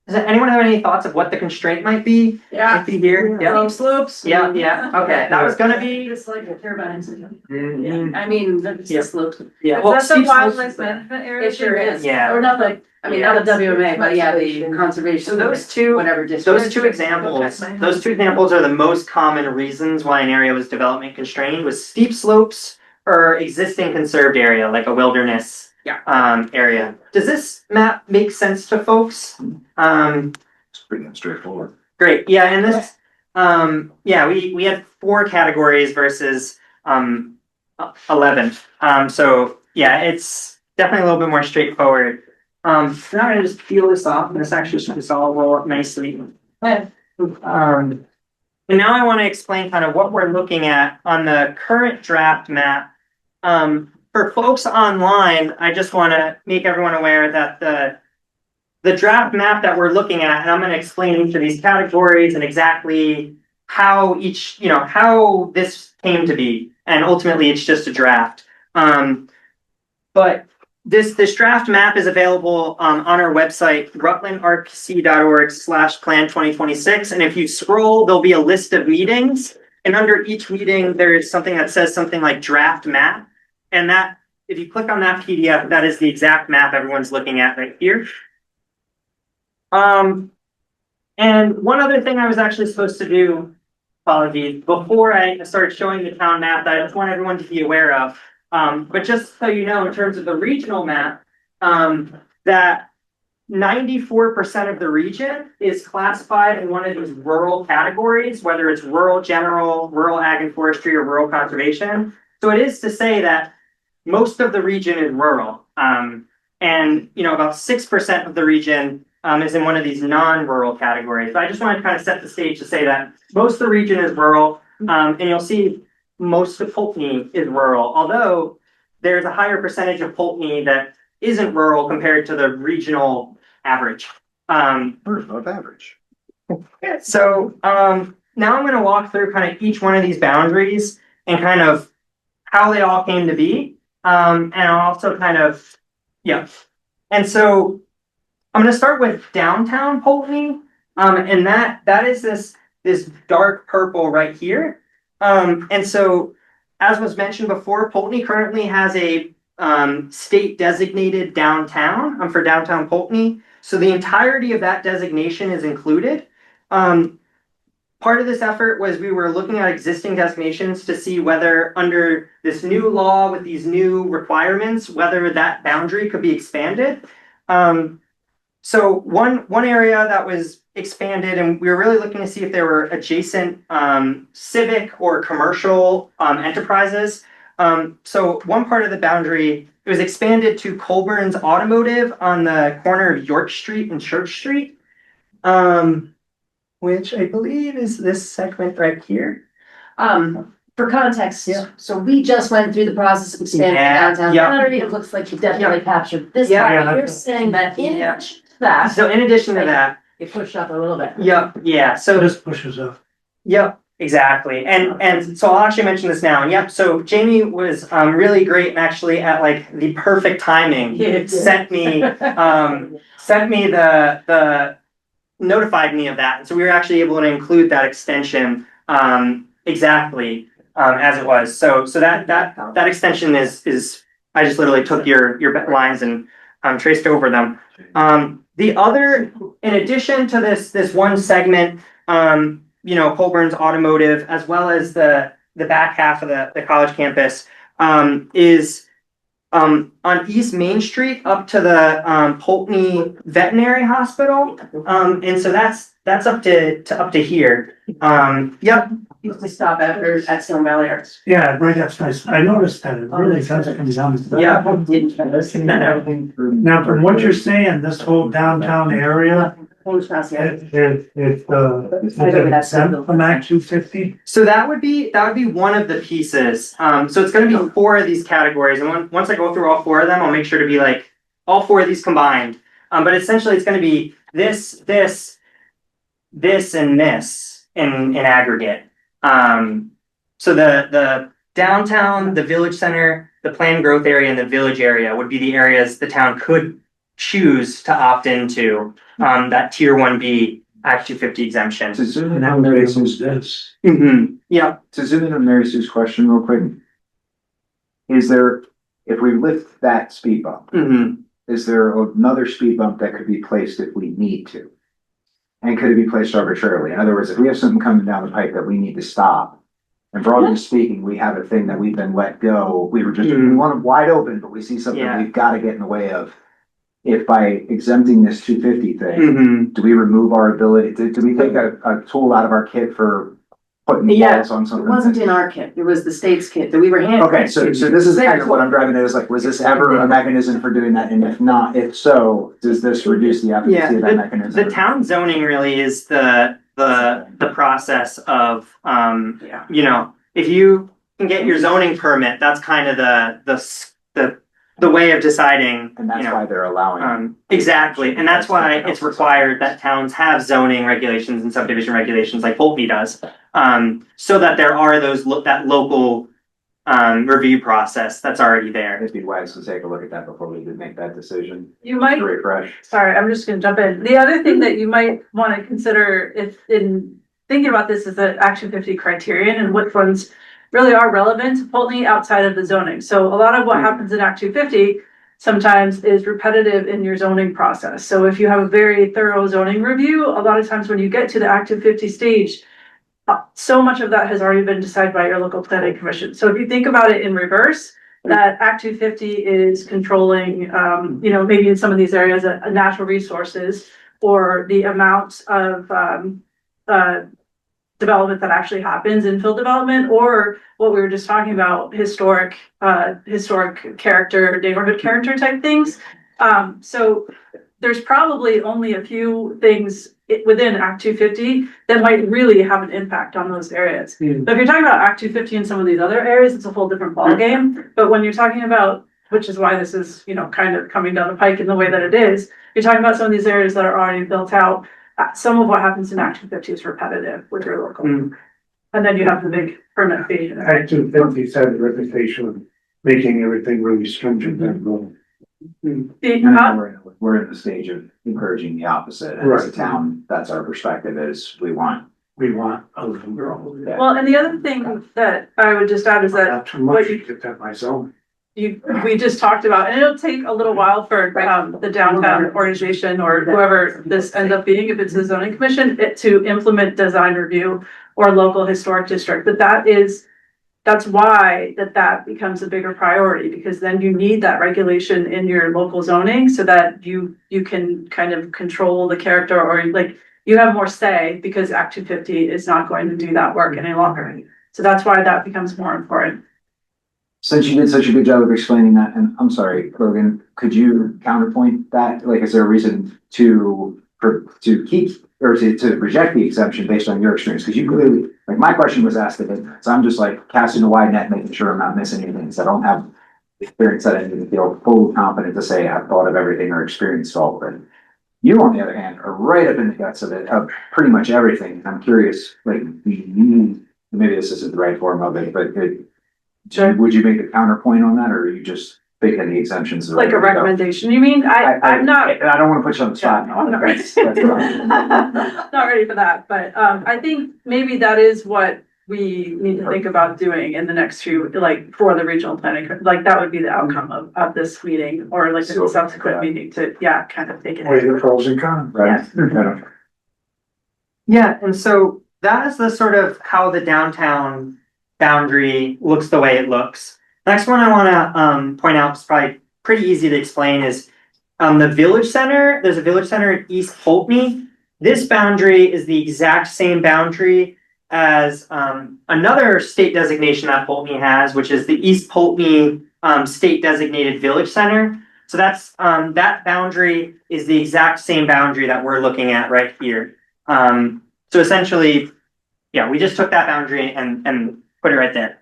S3: does anyone have any thoughts of what the constraint might be? Might be here. Yeah.
S5: Slopes.
S3: Yeah. Okay. That was gonna be.
S5: Just like the turbines.
S3: Mhm.
S5: I mean, the
S3: Yeah.
S5: slopes.
S3: Yeah.
S2: Is
S3: Well,
S2: that the
S3: steep slopes-
S2: wildlife management area?
S5: It sure is.
S3: Yeah.
S5: Or not like, I mean, not the WMA, but yeah, the
S2: Conservation.
S5: conservation.
S3: So those two
S5: examples.
S3: those two examples are the most common reasons why an area was development constrained, was steep slopes or existing conserved area, like a wilderness area. Does this map make sense to folks?
S4: It's pretty straightforward.
S3: Great. Yeah, and this we had 4 categories versus 11. So yeah, it's definitely a little bit more straightforward. So now I'm gonna just peel this off, and this actually should all roll up nicely. And now I want to explain kind of what we're looking at on the current draft map. For folks online, I just want to make everyone aware that the draft map that we're looking at, and I'm going to explain each of these categories and exactly how how this came to be, and ultimately it's just a draft. But this draft map is available on our website, rutlandrpc.org/plan2026. And if you scroll, there'll be a list of meetings. And under each meeting, there's something that says something like draft map. And that, if you click on that PDF, that is the exact map everyone's looking at right here. And one other thing I was actually supposed to do, apologies, before I started showing the town map that I just want everyone to be aware of. But just so you know, in terms of the regional map, that 94% of the region is classified in one of these rural categories, whether it's rural general, rural ag and forestry, or rural conservation. So it is to say that most of the region is rural. And about 6% of the region is in one of these non-rural categories. But I just wanted to kind of set the stage to say that most of the region is rural, and you'll see most of Poultney is rural, although there's a higher percentage of Poultney that isn't rural compared to the regional average.
S4: Above average.
S3: So now I'm going to walk through kind of each one of these boundaries and kind of how they all came to be. And I'll also kind of, And so I'm going to start with downtown Poultney. And that is this dark purple right here. And so, as was mentioned before, Poultney currently has a state designated downtown for downtown Poultney. So the entirety of that designation is included. Part of this effort was we were looking at existing designations to see whether under this new law with these new requirements, whether that boundary could be expanded. So one area that was expanded, and we were really looking to see if there were adjacent civic or commercial enterprises. So one part of the boundary, it was expanded to Colburn's Automotive on the corner of York Street and Church Street, which I believe is this segment right here.
S5: For context,
S3: Yeah.
S5: so we just went through the process of expanding downtown boundary. It looks like you definitely captured this.
S3: Yeah.
S5: part. You're saying that in
S3: Yeah.
S5: addition to that,
S3: So in addition to that,
S5: it pushed up a little bit.
S3: yeah. So
S7: This pushes up.
S3: Yep, exactly. And so I'll actually mention this now. And yep, so Jamie was really great and actually at like the perfect timing. Sent me the notified me of that. And so we were actually able to include that extension exactly as it was. So that extension is I just literally took your lines and traced over them. The other, in addition to this one segment, Colburn's automotive, as well as the back half of the college campus, is on East Main Street up to the Poultney Veterinary Hospital. And so that's up to here. Yep.
S5: Used to stop at Stone Valley Arts.
S1: Yeah, right, that's nice. I noticed that. It really does come down to that.
S3: Yeah.
S1: Now, from what you're saying, this whole downtown area, it exempt from Act 250?
S3: So that would be one of the pieces. So it's going to be 4 of these categories, and once I go through all 4 of them, I'll make sure to be like all 4 of these combined. But essentially, it's going to be this, and this in aggregate. So the downtown, the village center, the planned growth area, and the village area would be the areas the town could choose to opt into that tier 1B Act 250 exemption.
S4: To zoom in on Mary Sue's,
S3: Yeah.
S4: to zoom in on Mary Sue's question real quick. Is there, if we lift that speed bump, is there another speed bump that could be placed if we need to? And could it be placed arbitrarily? In other words, if we have something coming down the pipe that we need to stop, and broadly speaking, we have a thing that we've been let go, we want it wide open, but we see something we've got to get in the way of. If by exempting this 250 thing, do we remove our ability, do we take a tool out of our kit for putting balls on something?
S5: It wasn't in our kit, it was the state's kit that we were handed.
S4: Okay, so this is kind of what I'm driving at, is like, was this ever a mechanism for doing that? And if not, if so, does this reduce the efficacy of that mechanism?
S3: The town zoning really is the process of, if you can get your zoning permit, that's kind of the way of deciding.
S4: And that's why they're allowing.
S3: Exactly, and that's why it's required that towns have zoning regulations and subdivision regulations like Poultney does, so that there are that local review process that's already there.
S4: It'd be wise to take a look at that before we make that decision.
S2: You might,
S4: To refresh.
S2: sorry, I'm just gonna jump in. The other thing that you might want to consider if in thinking about this is the Act 250 criterion and which ones really are relevant to Poultney outside of the zoning. So a lot of what happens in Act 250 sometimes is repetitive in your zoning process. So if you have a very thorough zoning review, a lot of times when you get to the Act 250 stage, so much of that has already been decided by your local planning commission. So if you think about it in reverse, that Act 250 is controlling, maybe in some of these areas, natural resources or the amount of development that actually happens, infill development, or what we were just talking about, historic character, neighborhood character type things. So there's probably only a few things within Act 250 that might really have an impact on those areas. But if you're talking about Act 250 in some of these other areas, it's a whole different ballgame. But when you're talking about, which is why this is, kind of coming down the pike in the way that it is, you're talking about some of these areas that are already built out. Some of what happens in Act 250 is repetitive with your local. And then you have the big permit fee.
S1: Act 250 had a reputation of making everything really stringent and wrong.
S4: We're in the stage of encouraging the opposite. And as a
S1: Right.
S4: town, that's our perspective, is we want.
S1: A little girl.
S2: Well, and the other thing that I would just add is that
S1: Not too much, you get that by zone.
S2: we just talked about, and it'll take a little while for the downtown organization or whoever this ends up being, if it's the zoning commission, to implement design review or local historic district. But that's why that becomes a bigger priority, because then you need that regulation in your local zoning so that you can kind of control the character, or like you have more say, because Act 250 is not going to do that work any longer. So that's why that becomes more important.
S4: Since you did such a good job of explaining that, and I'm sorry, Logan, could you counterpoint that? Like, is there a reason to keep or to reject the exemption based on your experience? Because you clearly, like, my question was asked of it, so I'm just like casting a wide net, making sure I'm not missing anything. So I don't have experience that I need to feel fully confident to say I've thought of everything or experienced all of it. You, on the other hand, are right up in the guts of it, of pretty much everything. And I'm curious, like, do you maybe this isn't the right form of it, but would you make a counterpoint on that, or are you just thinking the exemptions? are
S2: Like a
S4: ready to go?
S2: recommendation, you mean? I'm not.
S4: I don't wanna put you on the spot.
S2: Yeah, I'm not ready.
S4: That's fine.
S2: Not ready for that, but I think maybe that is what we need to think about doing in the next few, like for the regional planning, like that would be the outcome of this meeting or like the subsequent meeting to, yeah, kind of take it.
S4: Weigh the pros and cons, right?
S3: Yeah, and so that is the sort of how the downtown boundary looks the way it looks. Next one I wanna point out is probably pretty easy to explain is the village center. There's a village center in East Poultney. This boundary is the exact same boundary as another state designation that Poultney has, which is the East Poultney state designated village center. So that's that boundary is the exact same boundary that we're looking at right here. So essentially, yeah, we just took that boundary and put it right there.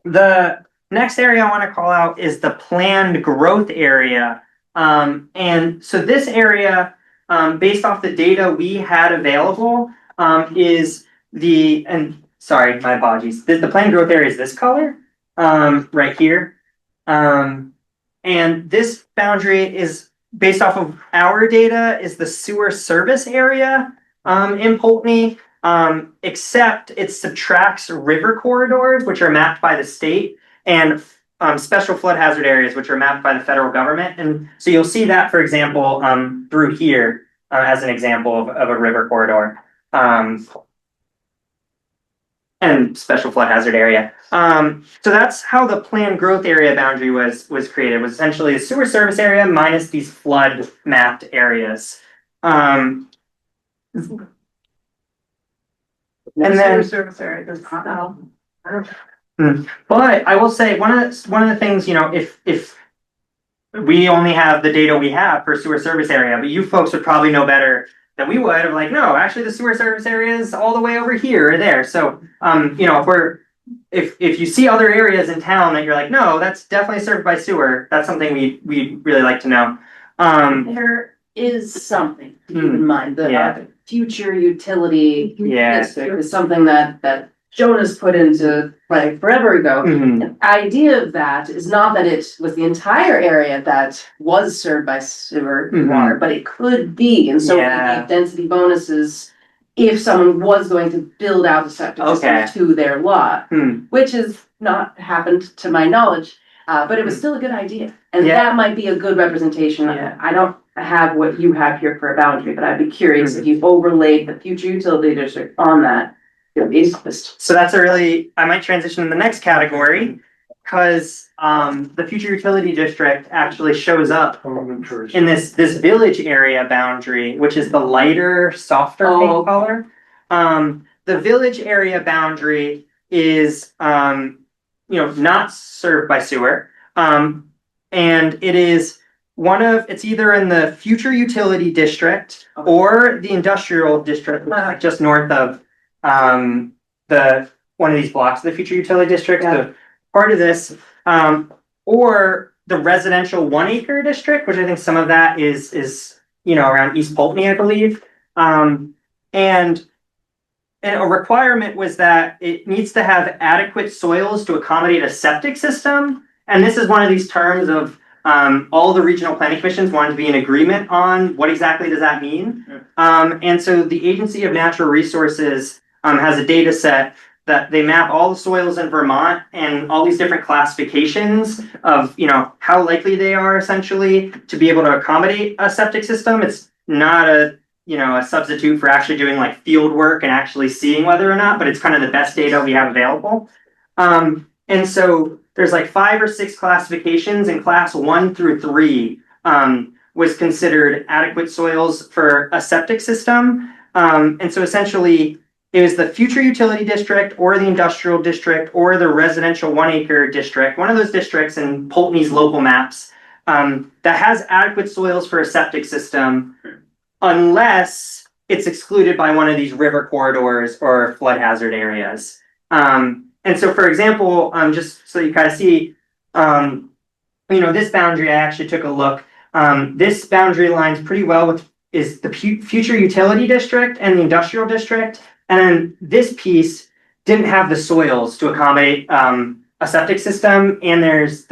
S3: The next area I want to call out is the planned growth area. And so this area, based off the data we had available, is sorry, my apologies. The planned growth area is this color, right here. And this boundary is based off of our data is the sewer service area, in Poultney. Except it subtracts river corridors, which are mapped by the state, and special flood hazard areas, which are mapped by the federal government. And so you'll see that, for example, through here, as an example of a river corridor, and special flood hazard area. So that's how the planned growth area boundary was created, was essentially a sewer service area minus these flood mapped areas. And then
S2: Service area does not know.
S3: But I will say one of the things, you know, if we only have the data we have for sewer service area, but you folks would probably know better than we would of like, no, actually the sewer service area is all the way over here or there. So you know, if you see other areas in town that you're like, no, that's definitely served by sewer, that's something we'd really like to know.
S5: There is something to keep in mind, the future utility district is something that Jonas put into play forever ago. The idea of that is not that it was the entire area that was served by sewer water, but it could be, and so we need density bonuses if someone was going to build out a septic system to their lot, which has not happened to my knowledge, but it was still a good idea, and that might be a good representation. I don't have what you have here for a boundary, but I'd be curious if you've overlaid the future utility district on that.
S3: So that's I might transition to the next category, because the future utility district actually shows up in this village area boundary, which is the lighter, softer paint color. The village area boundary is you know, not served by sewer, and it is it's either in the future utility district or the industrial district, just north of one of these blocks of the future utility district. So part of this, or the residential 1 acre district, which I think some of that is you know, around East Poultney, I believe. And a requirement was that it needs to have adequate soils to accommodate a septic system. And this is one of these terms of all the regional planning commissions wanted to be in agreement on what exactly does that mean. And so the Agency of Natural Resources has a data set that they map all the soils in Vermont and all these different classifications of, you know, how likely they are essentially to be able to accommodate a septic system. It's not a substitute for actually doing like field work and actually seeing whether or not, but it's kind of the best data we have available. And so there's like 5 or 6 classifications, and class 1 through 3 was considered adequate soils for a septic system. And so essentially it was the future utility district or the industrial district or the residential 1 acre district, one of those districts in Poultney's local maps, that has adequate soils for a septic system, unless it's excluded by one of these river corridors or flood hazard areas. And so, for example, just so you kind of see, you know, this boundary, I actually took a look. This boundary aligns pretty well with is the future utility district and the industrial district. And then this piece didn't have the soils to accommodate a septic system, and there's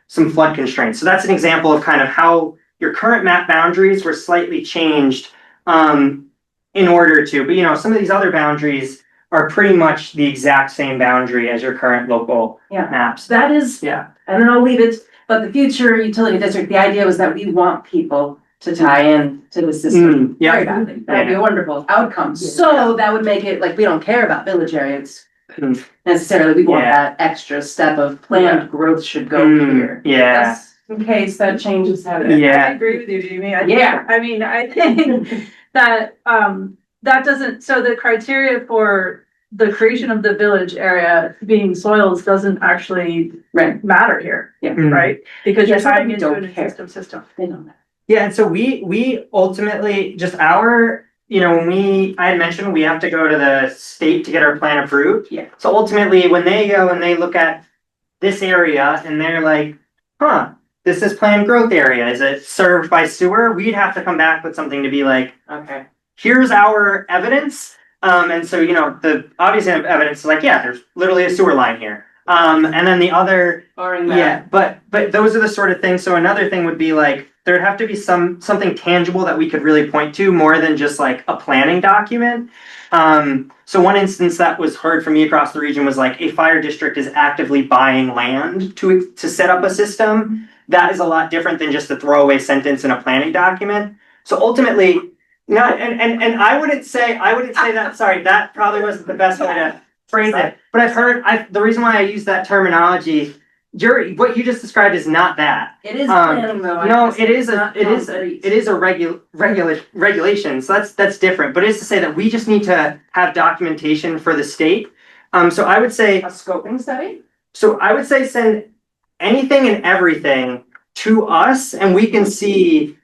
S3: some flood constraints. So that's an example of kind of how your current map boundaries were slightly changed in order to, but you know, some of these other boundaries are pretty much the exact same boundary as your current local
S5: Yeah.
S3: maps.
S5: That is,
S3: Yeah.
S5: I don't know, leave it, but the future utility district, the idea was that we want people to tie in to the system.
S3: Yeah.
S5: Very badly. That would be a wonderful outcome. So that would make it like, we don't care about village areas
S3: Mm.
S5: necessarily. We want
S3: Yeah.
S5: that extra step of planned growth should go here.
S3: Yeah.
S5: Just in case that changes how
S2: I
S5: to.
S3: Yeah.
S2: agree with you, Jamie.
S5: Yeah.
S2: I mean, I think that, that doesn't, so the criteria for the creation of the village area being soils doesn't actually
S5: Right.
S2: matter here,
S5: Yeah.
S2: right? Because you're
S5: Yeah, some
S2: tying
S5: people
S2: into an
S5: don't care.
S2: existing system.
S5: They know that.
S3: Yeah, and so we ultimately just our, you know, when I had mentioned we have to go to the state to get our plan approved.
S5: Yeah.
S3: So ultimately, when they go and they look at this area and they're like, huh, this is planned growth area, is it served by sewer? We'd have to come back with something to be like,
S5: Okay.
S3: here's our evidence. And so, you know, the obvious evidence is like, yeah, there's literally a sewer line here. And then the other,
S5: Barring that.
S3: yeah, but those are the sort of things. So another thing would be like, there'd have to be something tangible that we could really point to more than just like a planning document. So one instance that was heard from me across the region was like a fire district is actively buying land to set up a system. That is a lot different than just a throwaway sentence in a planning document. So ultimately, not and I wouldn't say that, sorry, that probably wasn't the best way to phrase it. But I've heard the reason why I use that terminology, what you just described is not that.
S5: It is planning though.
S3: No, it is a
S5: concrete.
S3: regulation, so that's different, but it is to say that we just need to have documentation for the state. So I would say,
S5: A scoping study?
S3: send anything and everything to us, and we can see,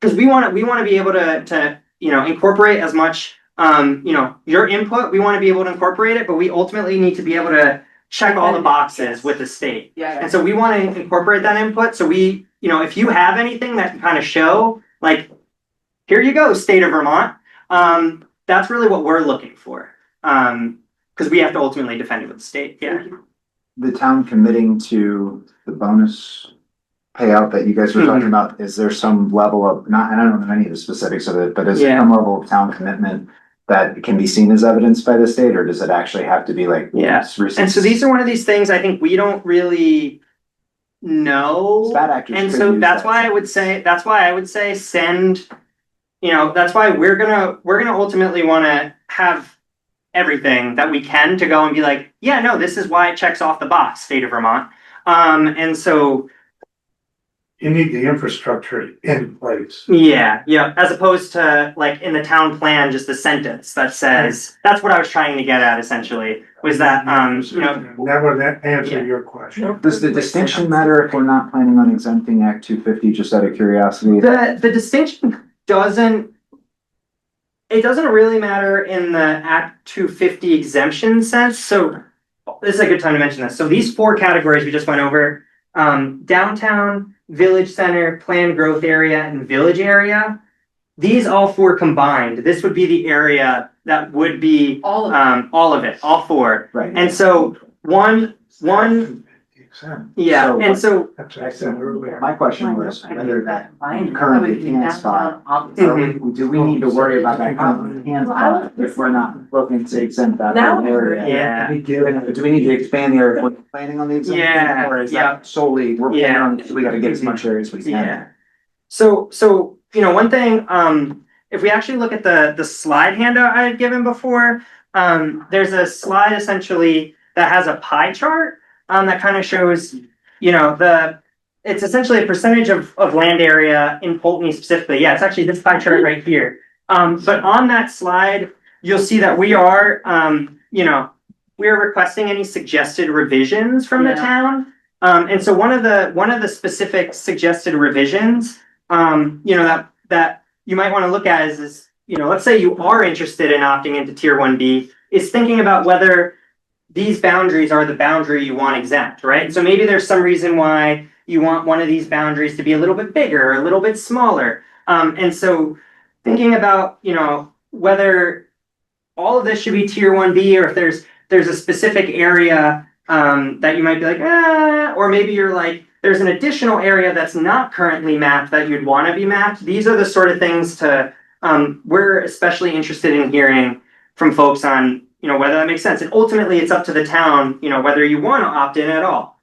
S3: because we want to be able to, you know, incorporate as much, you know, your input, we want to be able to incorporate it, but we ultimately need to be able to check all the boxes with the state.
S5: Yeah.
S3: And so we want to incorporate that input. So we, you know, if you have anything that can kind of show, like, here you go, state of Vermont. That's really what we're looking for. Because we have to ultimately defend it with the state. Yeah.
S4: The town committing to the bonus payout that you guys were talking about, is there some level of, not, and I don't know any of the specifics of it, but is there some level of town commitment that can be seen as evidence by the state, or does it actually have to be like?
S3: Yeah. And so these are one of these things I think we don't really know.
S4: Bad actors
S3: And
S4: could
S3: so
S4: use
S3: that's
S4: that.
S3: why I would say send, you know, that's why we're gonna ultimately want to have everything that we can to go and be like, yeah, no, this is why it checks off the box, state of Vermont. And so
S7: You need the infrastructure in place.
S3: yeah, as opposed to like in the town plan, just a sentence that says, that's what I was trying to get at essentially, was that, you know.
S7: That would answer your question.
S4: Does the distinction matter if we're not planning on exempting Act 250, just out of curiosity?
S3: The distinction doesn't really matter in the Act 250 exemption sense. So this is a good time to mention this. So these four categories we just went over, downtown, village center, planned growth area, and village area. These all four combined, this would be the area that would be
S5: All of it.
S3: all four.
S4: Right.
S3: And so one, yeah,
S4: So-
S3: and so
S7: That's what I said earlier.
S4: My question was whether that
S5: Fine.
S4: currently can spot, do we need to worry about that currently can spot if we're not looking to exempt that
S5: Now-
S4: whole area?
S3: yeah.
S4: Do we need to expand the area, we're planning on the exemption?
S3: Yeah,
S4: Or is
S3: yeah.
S4: that solely, we're planning on, we gotta get as much area as we can?
S3: Yeah. So, you know, one thing, if we actually look at the slide handout I had given before, there's a slide essentially that has a pie chart, that kind of shows, you know, it's essentially a percentage of land area in Poultney specifically. Yeah, it's actually this pie chart right here. But on that slide, you'll see that we are, you know, we are requesting any suggested revisions from the
S5: Yeah.
S3: town. And so one of the specific suggested revisions, you know, that you might want to look at is, you know, let's say you are interested in opting into tier 1B, is thinking about whether these boundaries are the boundary you want exempt, right? So maybe there's some reason why you want one of these boundaries to be a little bit bigger, or a little bit smaller. And so thinking about, whether all of this should be tier 1B, or if there's a specific area that you might be like, or maybe you're like, there's an additional area that's not currently mapped that you'd want to be mapped. These are the sort of things we're especially interested in hearing from folks on, whether that makes sense. And ultimately it's up to the town, whether you want to opt in at all.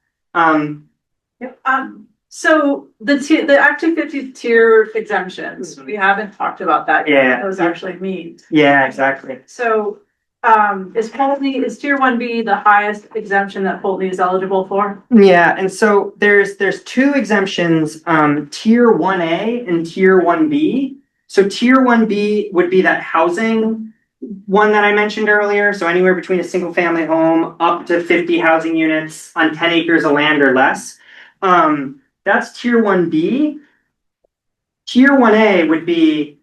S2: So the Act 250 tier exemptions, we haven't talked about that yet.
S3: Yeah.
S2: What those actually mean.
S3: Yeah, exactly.
S2: So, is tier 1B the highest exemption that Poultney is eligible for?
S3: Yeah, and so there's two exemptions, tier 1A and tier 1B. So tier 1B would be that housing one that I mentioned earlier. So anywhere between a single family home up to 50 housing units on 10 acres of land or less. That's tier 1B. Tier 1A would be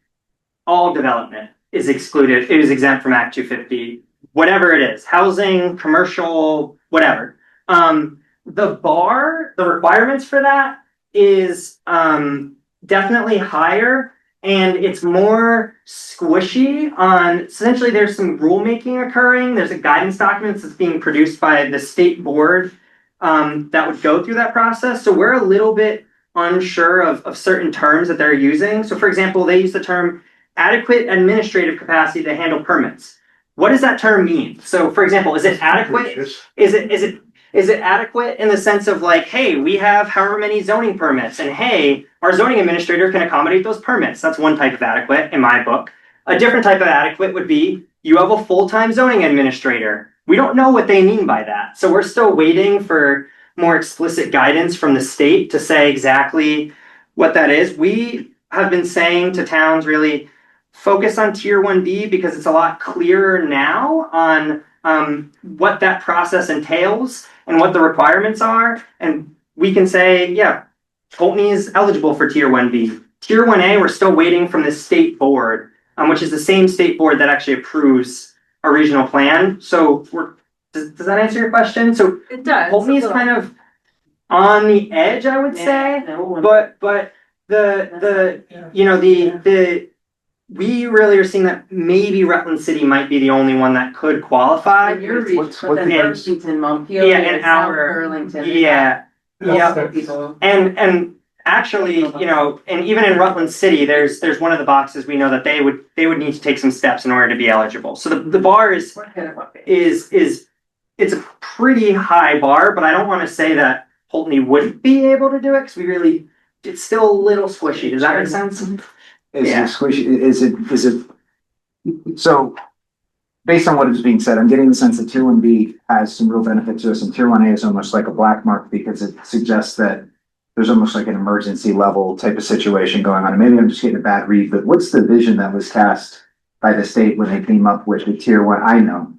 S3: all development is excluded. It is exempt from Act 250, whatever it is, housing, commercial, whatever. The requirements for that is definitely higher, and it's more squishy on, essentially there's some rulemaking occurring. There's a guidance document that's being produced by the state board that would go through that process. So we're a little bit unsure of certain terms that they're using. So for example, they use the term adequate administrative capacity to handle permits. What does that term mean? So for example, is it adequate? Is it adequate in the sense of like, hey, we have however many zoning permits, and hey, our zoning administrator can accommodate those permits. That's one type of adequate in my book. A different type of adequate would be you have a full-time zoning administrator. We don't know what they mean by that. So we're still waiting for more explicit guidance from the state to say exactly what that is. We have been saying to towns really focus on tier 1B because it's a lot clearer now on what that process entails and what the requirements are. And we can say, yeah, Poultney is eligible for tier 1B. Tier 1A, we're still waiting from the state board, which is the same state board that actually approves a regional plan. So does that answer your question? So
S2: It does.
S3: Poultney is kind of on the edge, I would say, but we really are seeing that maybe Rutland City might be the only one that could qualify.
S5: Your region,
S4: What's
S5: but then
S4: the-
S5: Burlington, Montpelier,
S3: Yeah, and
S5: South
S3: our-
S5: Burlington.
S3: Yeah, yeah.
S5: People.
S3: And actually, and even in Rutland City, there's one of the boxes we know that they would need to take some steps in order to be eligible. So the bar is it's a pretty high bar, but I don't want to say that Poultney wouldn't be able to do it because it's still a little squishy. Does that make sense?
S4: Is
S3: Yeah.
S4: it squishy, is it, so, based on what is being said, I'm getting the sense that tier 1B has some real benefit to us, and tier 1A is almost like a black mark because it suggests that there's almost like an emergency level type of situation going on, and maybe I'm just getting a bad read, but what's the vision that was cast by the state when they came up with the tier 1? I know,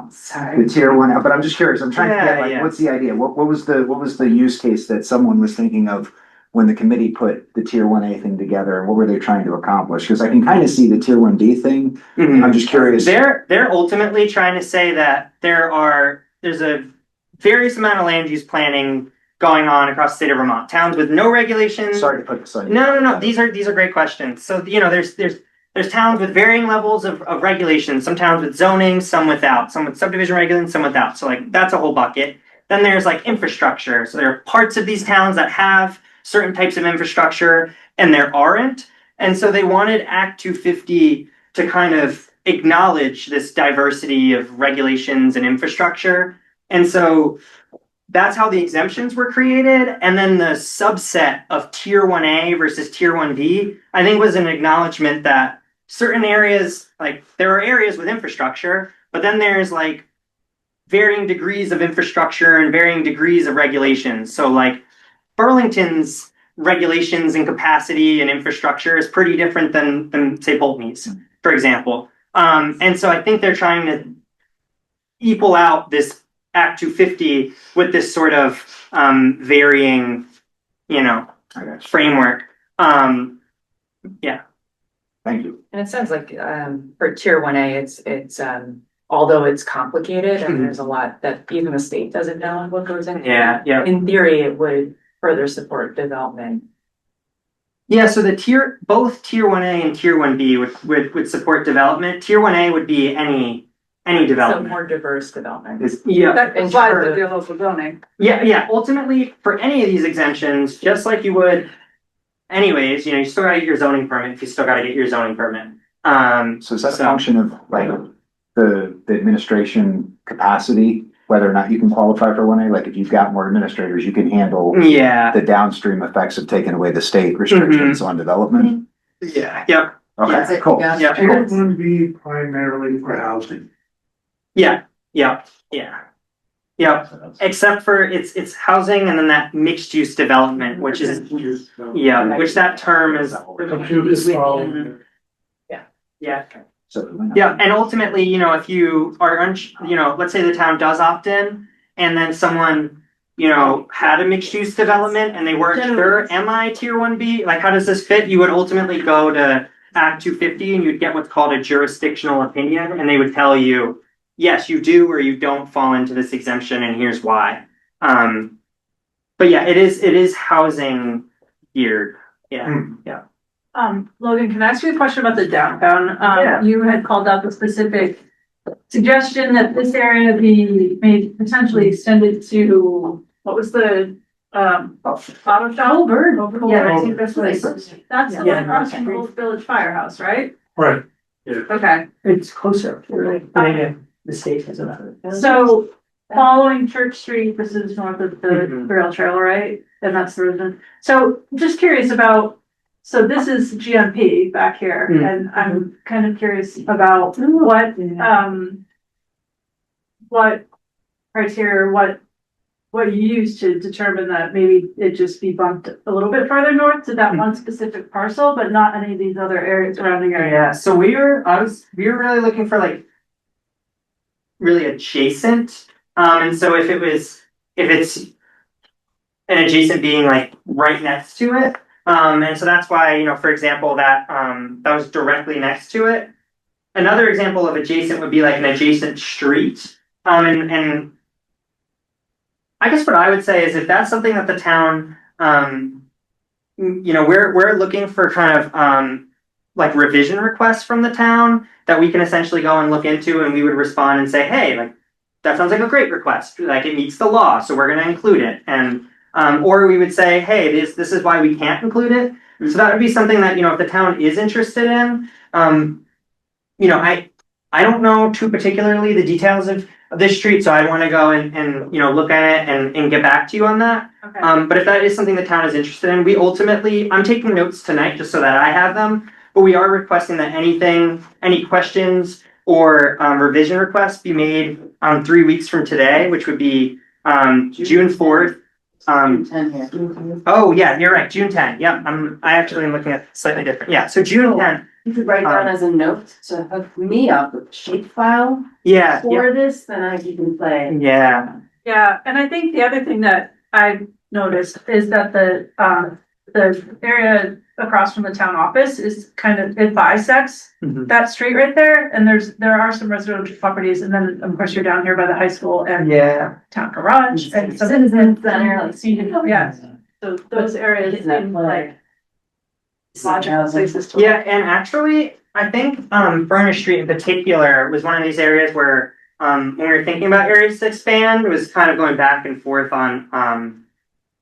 S5: Sorry.
S4: the tier 1, but I'm just curious, I'm trying to get like,
S3: Yeah.
S4: what's the idea? What was the use case that someone was thinking of when the committee put the tier 1A thing together, and what were they trying to accomplish? Because I can kind of see the tier 1B thing. I'm just curious.
S3: They're ultimately trying to say that there's a various amount of land use planning going on across the state of Vermont. Towns with no regulations.
S4: Sorry to put this on you.
S3: No. These are great questions. So there's towns with varying levels of regulations. Some towns with zoning, some without. Some with subdivision regulations, some without. So like that's a whole bucket. Then there's like infrastructure. So there are parts of these towns that have certain types of infrastructure and there aren't. And so they wanted Act 250 to kind of acknowledge this diversity of regulations and infrastructure. And so that's how the exemptions were created. And then the subset of tier 1A versus tier 1B, I think was an acknowledgement that certain areas, like there are areas with infrastructure, but then there's like varying degrees of infrastructure and varying degrees of regulations. So like Burlington's regulations and capacity and infrastructure is pretty different than say Poultney's, for example. And so I think they're trying to equal out this Act 250 with this sort of varying,
S4: I got you.
S3: framework.
S4: Thank you.
S8: And it sounds like for tier 1A, it's although it's complicated and there's a lot that even the state doesn't know what goes in.
S3: Yeah.
S8: In theory, it would further support development.
S3: Yeah, so both tier 1A and tier 1B would support development. Tier 1A would be any
S8: So
S3: development.
S8: more diverse development.
S3: Yeah,
S2: That applies to the local zoning.
S3: yeah, ultimately, for any of these exemptions, just like you would anyways, you still gotta get your zoning permit if you still gotta get your zoning permit.
S4: So is that a function of like the administration capacity, whether or not you can qualify for 1A? Like if you've got more administrators, you can handle
S3: Yeah,
S4: the downstream effects of taking away the state restrictions on development?
S3: yeah, yep,
S4: Okay, cool.
S5: Yeah.
S3: yeah,
S7: Tier 1B primarily for housing.
S3: yeah, yeah, yeah. Yeah, except for it's housing and then that mixed use development, which is, yeah, which that term is.
S7: Computers following.
S3: Yeah,
S4: So,
S3: yeah, and ultimately, if you are, let's say the town does opt in and then someone, had a mixed use development and they weren't sure, am I tier 1B? Like, how does this fit? You would ultimately go to Act 250 and you'd get what's called a jurisdictional opinion and they would tell you, yes, you do or you don't fall into this exemption and here's why. But yeah, it is housing geared. Yeah, yeah.
S2: Logan, can I ask you a question about the downtown?
S3: Yeah.
S2: You had called out the specific suggestion that this area be made potentially extended to, what was the, auto shop?
S5: Over. Yeah, I
S7: Oh.
S5: think that's what I said.
S2: That's the
S3: Yeah.
S2: one across from the old village firehouse, right?
S7: Right.
S2: Okay,
S3: It's closer, the state has another.
S2: so following Church Street, this is north of the rail trail, right? And that's the resident. So just curious about, so this is GMP back here, and I'm kind of curious about what criteria, what you use to determine that maybe it just be bumped a little bit farther north to that one specific parcel, but not any of these other areas, surrounding areas.
S3: Yeah, so we were really looking for like really adjacent. And so if it's an adjacent being like right next to it. And so that's why, for example, that was directly next to it. Another example of adjacent would be like an adjacent street. And I guess what I would say is if that's something that the town, we're looking for kind of like revision requests from the town that we can essentially go and look into, and we would respond and say, hey, like that sounds like a great request, like it meets the law, so we're going to include it. And or we would say, hey, this is why we can't include it. So that would be something that if the town is interested in. I don't know too particularly the details of this street, so I'd want to go and look at it and get back to you on that.
S2: Okay.
S3: But if that is something the town is interested in, I'm taking notes tonight just so that I have them. But we are requesting that any questions or revision requests be made 3 weeks from today, which would be June 4th. Oh yeah, you're right, June 10th. Yep, I actually am looking at slightly different. Yeah, so June 10th.
S5: You could write down as a note to hook me up with a shape file
S3: Yeah,
S5: for this, then you can play.
S3: yeah.
S2: Yeah, and I think the other thing that I've noticed is that the area across from the town office is it bisects
S3: Mhm.
S2: that street right there, and there are some residential properties, and then of course you're down here by the high school and
S3: Yeah.
S2: town garage and some
S5: Citizens Center, like
S2: yeah, so those areas seem like logical places to.
S3: Yeah, and actually, I think Furnace Street in particular was one of these areas where when we were thinking about areas to expand, it was kind of going back and forth on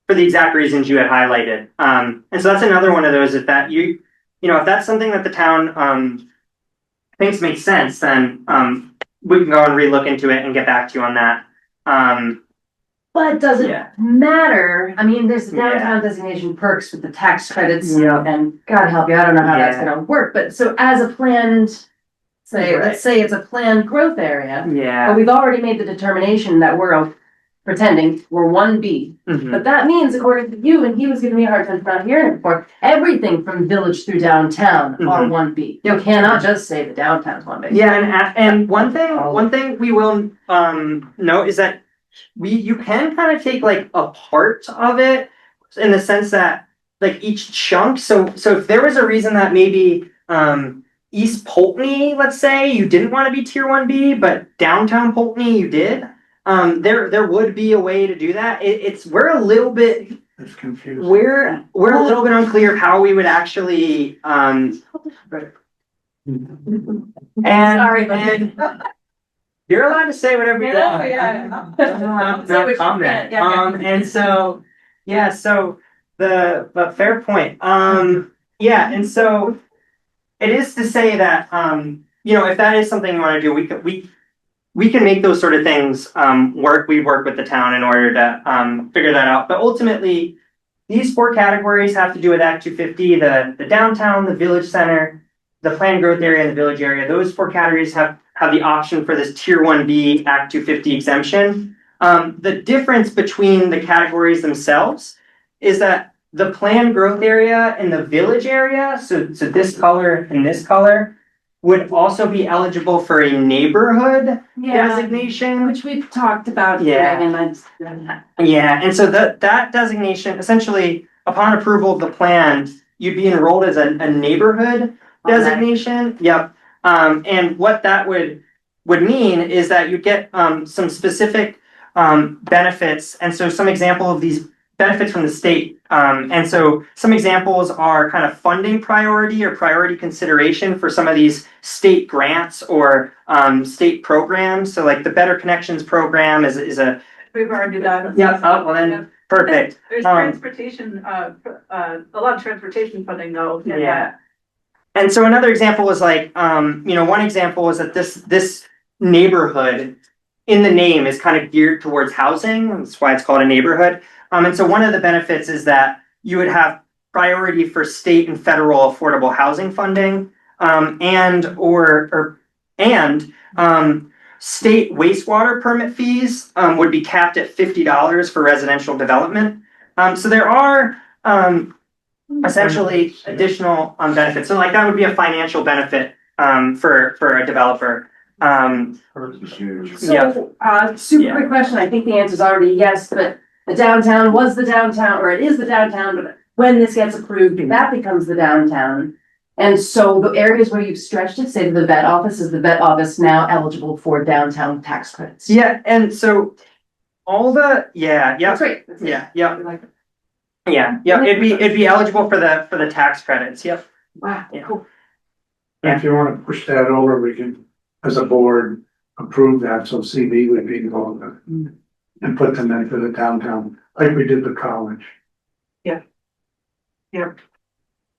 S3: for the exact reasons you had highlighted. And so that's another one of those if that's something that the town thinks makes sense, then we can go and relook into it and get back to you on that.
S5: But does it
S3: Yeah.
S5: matter? I mean, there's the downtown designation perks with the tax credits, and God help you, I don't know how that's
S3: Yeah.
S5: gonna work, but so as a planned,
S3: Right.
S5: let's say it's a planned growth area,
S3: Yeah.
S5: but we've already made the determination that we're pretending we're 1B.
S3: Mhm.
S5: But that means, according to you, and he was giving me a hard time for not hearing it before, everything from village through downtown are
S3: Mhm.
S5: 1B. You cannot just say the downtown's 1B.
S3: Yeah, and one thing we will note is that you can kind of take like a part of it in the sense that like each chunk. So if there was a reason that maybe East Poultney, let's say, you didn't want to be tier 1B, but downtown Poultney you did. There would be a way to do that. We're a little bit
S7: It's confusing.
S3: We're a little bit unclear how we would actually, and you're allowed to say whatever you want. Not comment. And so, yeah, so but fair point. Yeah, and so it is to say that, if that is something you want to do, we can make those sort of things, work. We work with the town in order to, figure that out. But ultimately, these 4 categories have to do with Act 250, the downtown, the village center, the planned growth area, and the village area. Those 4 categories have the option for this Tier 1B Act 250 exemption. The difference between the categories themselves is that the planned growth area and the village area, so this color and this color, would also be eligible for a neighborhood designation.
S5: Which we've talked about.
S3: Yeah. Yeah, and so that designation, essentially, upon approval of the plan, you'd be enrolled as a neighborhood designation. Yep. And what that would mean is that you get some specific benefits. And so some example of these benefits from the state. And so some examples are kind of funding priority or priority consideration for some of these state grants or state programs. So like the Better Connections program is a.
S2: We've already done.
S3: Yeah, well then, perfect.
S2: There's transportation, a lot of transportation funding though.
S3: Yeah. And so another example was like, one example is that this neighborhood in the name is kind of geared towards housing. That's why it's called a neighborhood. And so one of the benefits is that you would have priority for state and federal affordable housing funding, and state wastewater permit fees would be capped at $50 for residential development. So there are essentially additional benefits. So like that would be a financial benefit for a developer.
S5: So, super quick question. I think the answer is already yes, but the downtown was the downtown, or it is the downtown, but when this gets approved, that becomes the downtown. And so the areas where you've stretched it, say to the vet office, is the vet office now eligible for downtown tax credits?
S3: Yeah, and so all the, yeah.
S5: That's great. That's
S3: Yeah,
S5: it.
S3: yeah.
S5: I like it.
S3: Yeah, it'd be eligible for the tax credits. Yep.
S5: Wow,
S3: Yeah.
S5: cool.
S7: If you wanna push that over, we can, as a board, approve that, so CV would be involved in it. And put them into the downtown, like we did the college.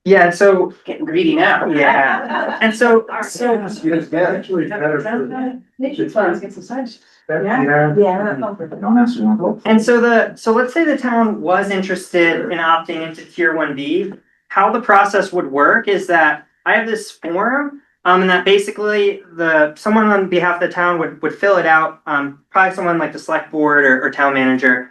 S3: Yeah, so
S5: Getting greedy now.
S3: yeah. And so
S7: Actually, better for.
S5: Nature funds, get some sunshine.
S7: Yeah.
S4: Don't ask me.
S3: And so let's say the town was interested in opting into Tier 1B. How the process would work is that I have this form, and that basically someone on behalf of the town would fill it out. Probably someone like the select board or town manager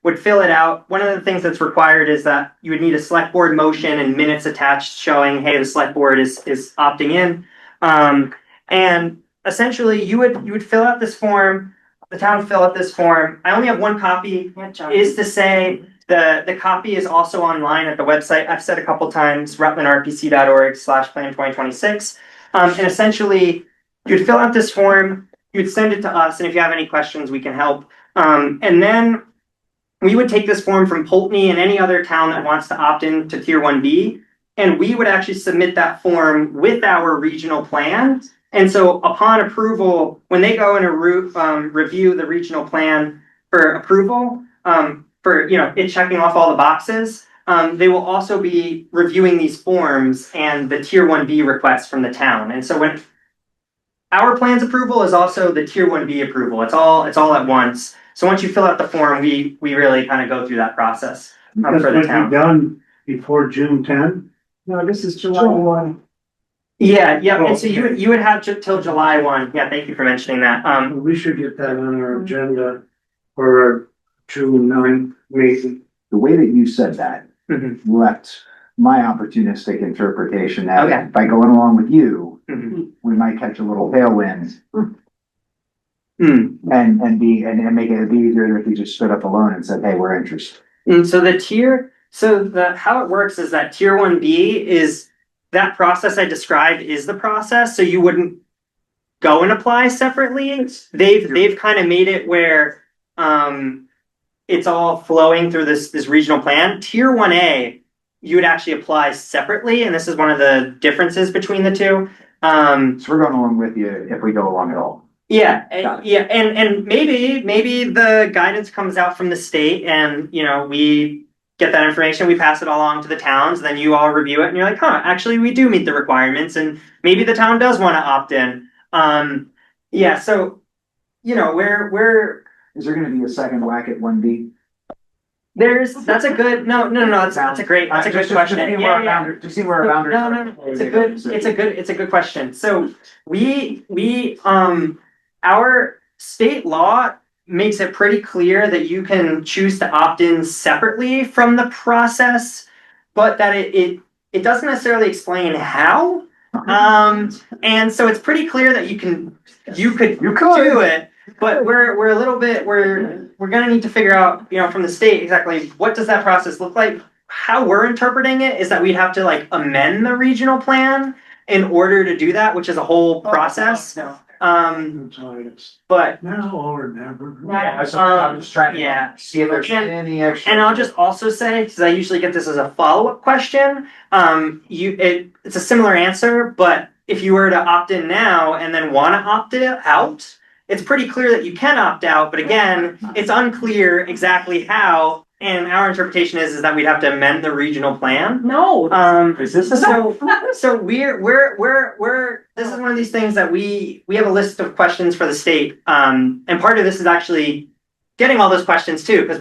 S3: would fill it out. One of the things that's required is that you would need a select board motion and minutes attached showing, hey, the select board is opting in. And essentially you would fill out this form, the town would fill out this form. I only have one copy, is to say the copy is also online at the website. I've said a couple times, rutlandrpc.org/plan2026. And essentially you'd fill out this form, you'd send it to us. And if you have any questions, we can help. And then we would take this form from Poultney and any other town that wants to opt in to Tier 1B, and we would actually submit that form with our regional plan. And so upon approval, when they go and review the regional plan for approval, for it checking off all the boxes, they will also be reviewing these forms and the Tier 1B requests from the town. And so when our plan's approval is also the Tier 1B approval, it's all at once. So once you fill out the form, we really kind of go through that process
S7: This
S3: for the
S7: would be
S3: town.
S7: done before June 10.
S5: No, this is July 1.
S3: Yeah, and so you would have till July 1. Yeah, thank you for mentioning that.
S7: We should get that on our agenda for our June 9th meeting.
S4: The way that you said that
S3: Mhm.
S4: left my opportunistic interpretation that
S3: Okay.
S4: by going along with you,
S3: Mhm.
S4: we might catch a little tailwind
S3: Mm.
S4: and make it easier if we just stood up alone and said, hey, we're interested.
S3: And so how it works is that Tier 1B is that process I described is the process. So you wouldn't go and apply separately. They've kind of made it where it's all flowing through this regional plan. Tier 1A, you would actually apply separately, and this is one of the differences between the two.
S4: So we're going along with you if we go along at all.
S3: Yeah,
S4: Got it.
S3: yeah, and maybe the guidance comes out from the state, and we get that information, we pass it along to the towns, then you all review it, and you're like, huh, actually we do meet the requirements, and maybe the town does want to opt in. Yeah, so we're
S4: Is there gonna be a second whack at 1B?
S3: that's a good that's a great question.
S4: Just see where our boundaries are.
S3: No, it's a good question. So we our state law makes it pretty clear that you can choose to opt in separately from the process, but that it doesn't necessarily explain how. And so it's pretty clear that you could do it, but we're a little bit we're gonna need to figure out, from the state exactly what does that process look like. How we're interpreting it is that we'd have to like amend the regional plan in order to do that, which is a whole process. But
S7: Now or never.
S4: I'm just trying
S3: yeah.
S4: to see if there's any extra.
S3: And I'll just also say, because I usually get this as a follow-up question, it's a similar answer, but if you were to opt in now and then want to opt it out, it's pretty clear that you can opt out, but again, it's unclear exactly how. And our interpretation is that we'd have to amend the regional plan.
S8: No.
S4: Is this
S3: So we're this is one of these things that we have a list of questions for the state. And part of this is actually getting all those questions too, because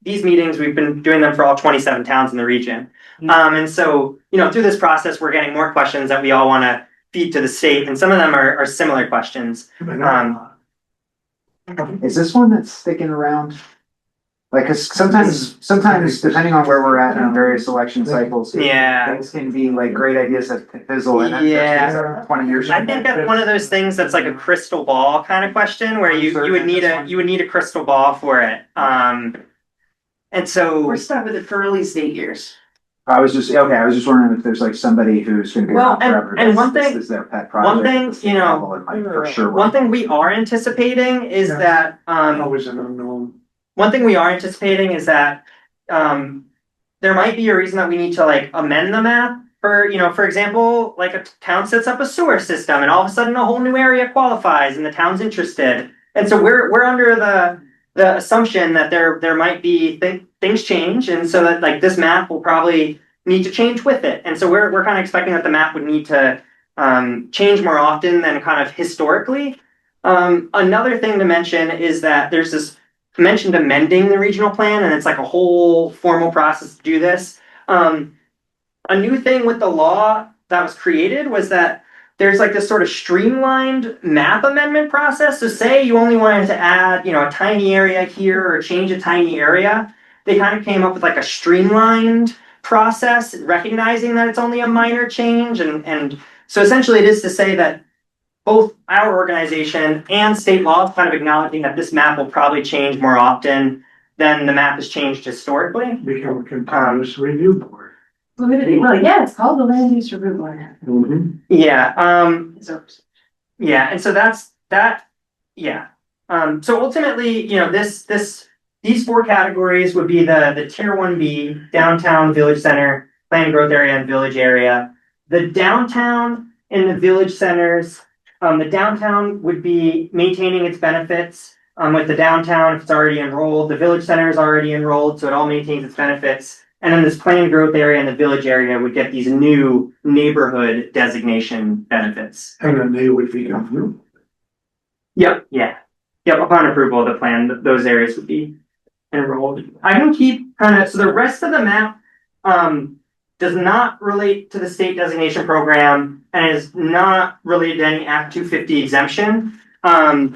S3: these meetings, we've been doing them for all 27 towns in the region. And so, through this process, we're getting more questions that we all want to feed to the state, and some of them are similar questions.
S4: Is this one that's sticking around? Like, cause sometimes depending on where we're at in various election cycles.
S3: Yeah.
S4: Things can be like great ideas that fizzle in.
S3: Yeah.
S4: 20 years.
S3: I think that's one of those things that's like a crystal ball kind of question where you would need a crystal ball for it. And so
S5: We're stuck with it for at least 8 years.
S4: I was just wondering if there's like somebody who's gonna be around forever.
S3: and one thing-
S4: This is their pet project.
S3: one thing,
S4: For sure.
S3: one thing we are anticipating is
S7: Yeah.
S3: that
S7: Always an unknown.
S3: one thing we are anticipating is that there might be a reason that we need to like amend the map for example, like a town sets up a sewer system and all of a sudden a whole new area qualifies and the town's interested. And so we're under the assumption that there might be things change, and so that like this map will probably need to change with it. And so we're kind of expecting that the map would need to change more often than kind of historically. Another thing to mention is that there's this mentioned amending the regional plan, and it's like a whole formal process to do this. A new thing with the law that was created was that there's like this sort of streamlined map amendment process. So say you only wanted to add, a tiny area here or change a tiny area. They kind of came up with like a streamlined process, recognizing that it's only a minor change. And so essentially it is to say that both our organization and state law is kind of acknowledging that this map will probably change more often than the map has changed historically.
S7: Become a continuous review board.
S5: Well, yeah, it's called the land use review board.
S3: Yeah, yeah, and so that's that, yeah. So ultimately, these four categories would be the tier 1B, downtown, village center, planned growth area, and village area. The downtown and the village centers, the downtown would be maintaining its benefits. With the downtown, if it's already enrolled, the village center is already enrolled, so it all maintains its benefits. And then this planned growth area and the village area would get these new neighborhood designation benefits.
S7: And then they would become new.
S3: Yep, yeah. Yep, upon approval of the plan, those areas would be enrolled. I can keep so the rest of the map does not relate to the state designation program and is not related to any Act 250 exemption. And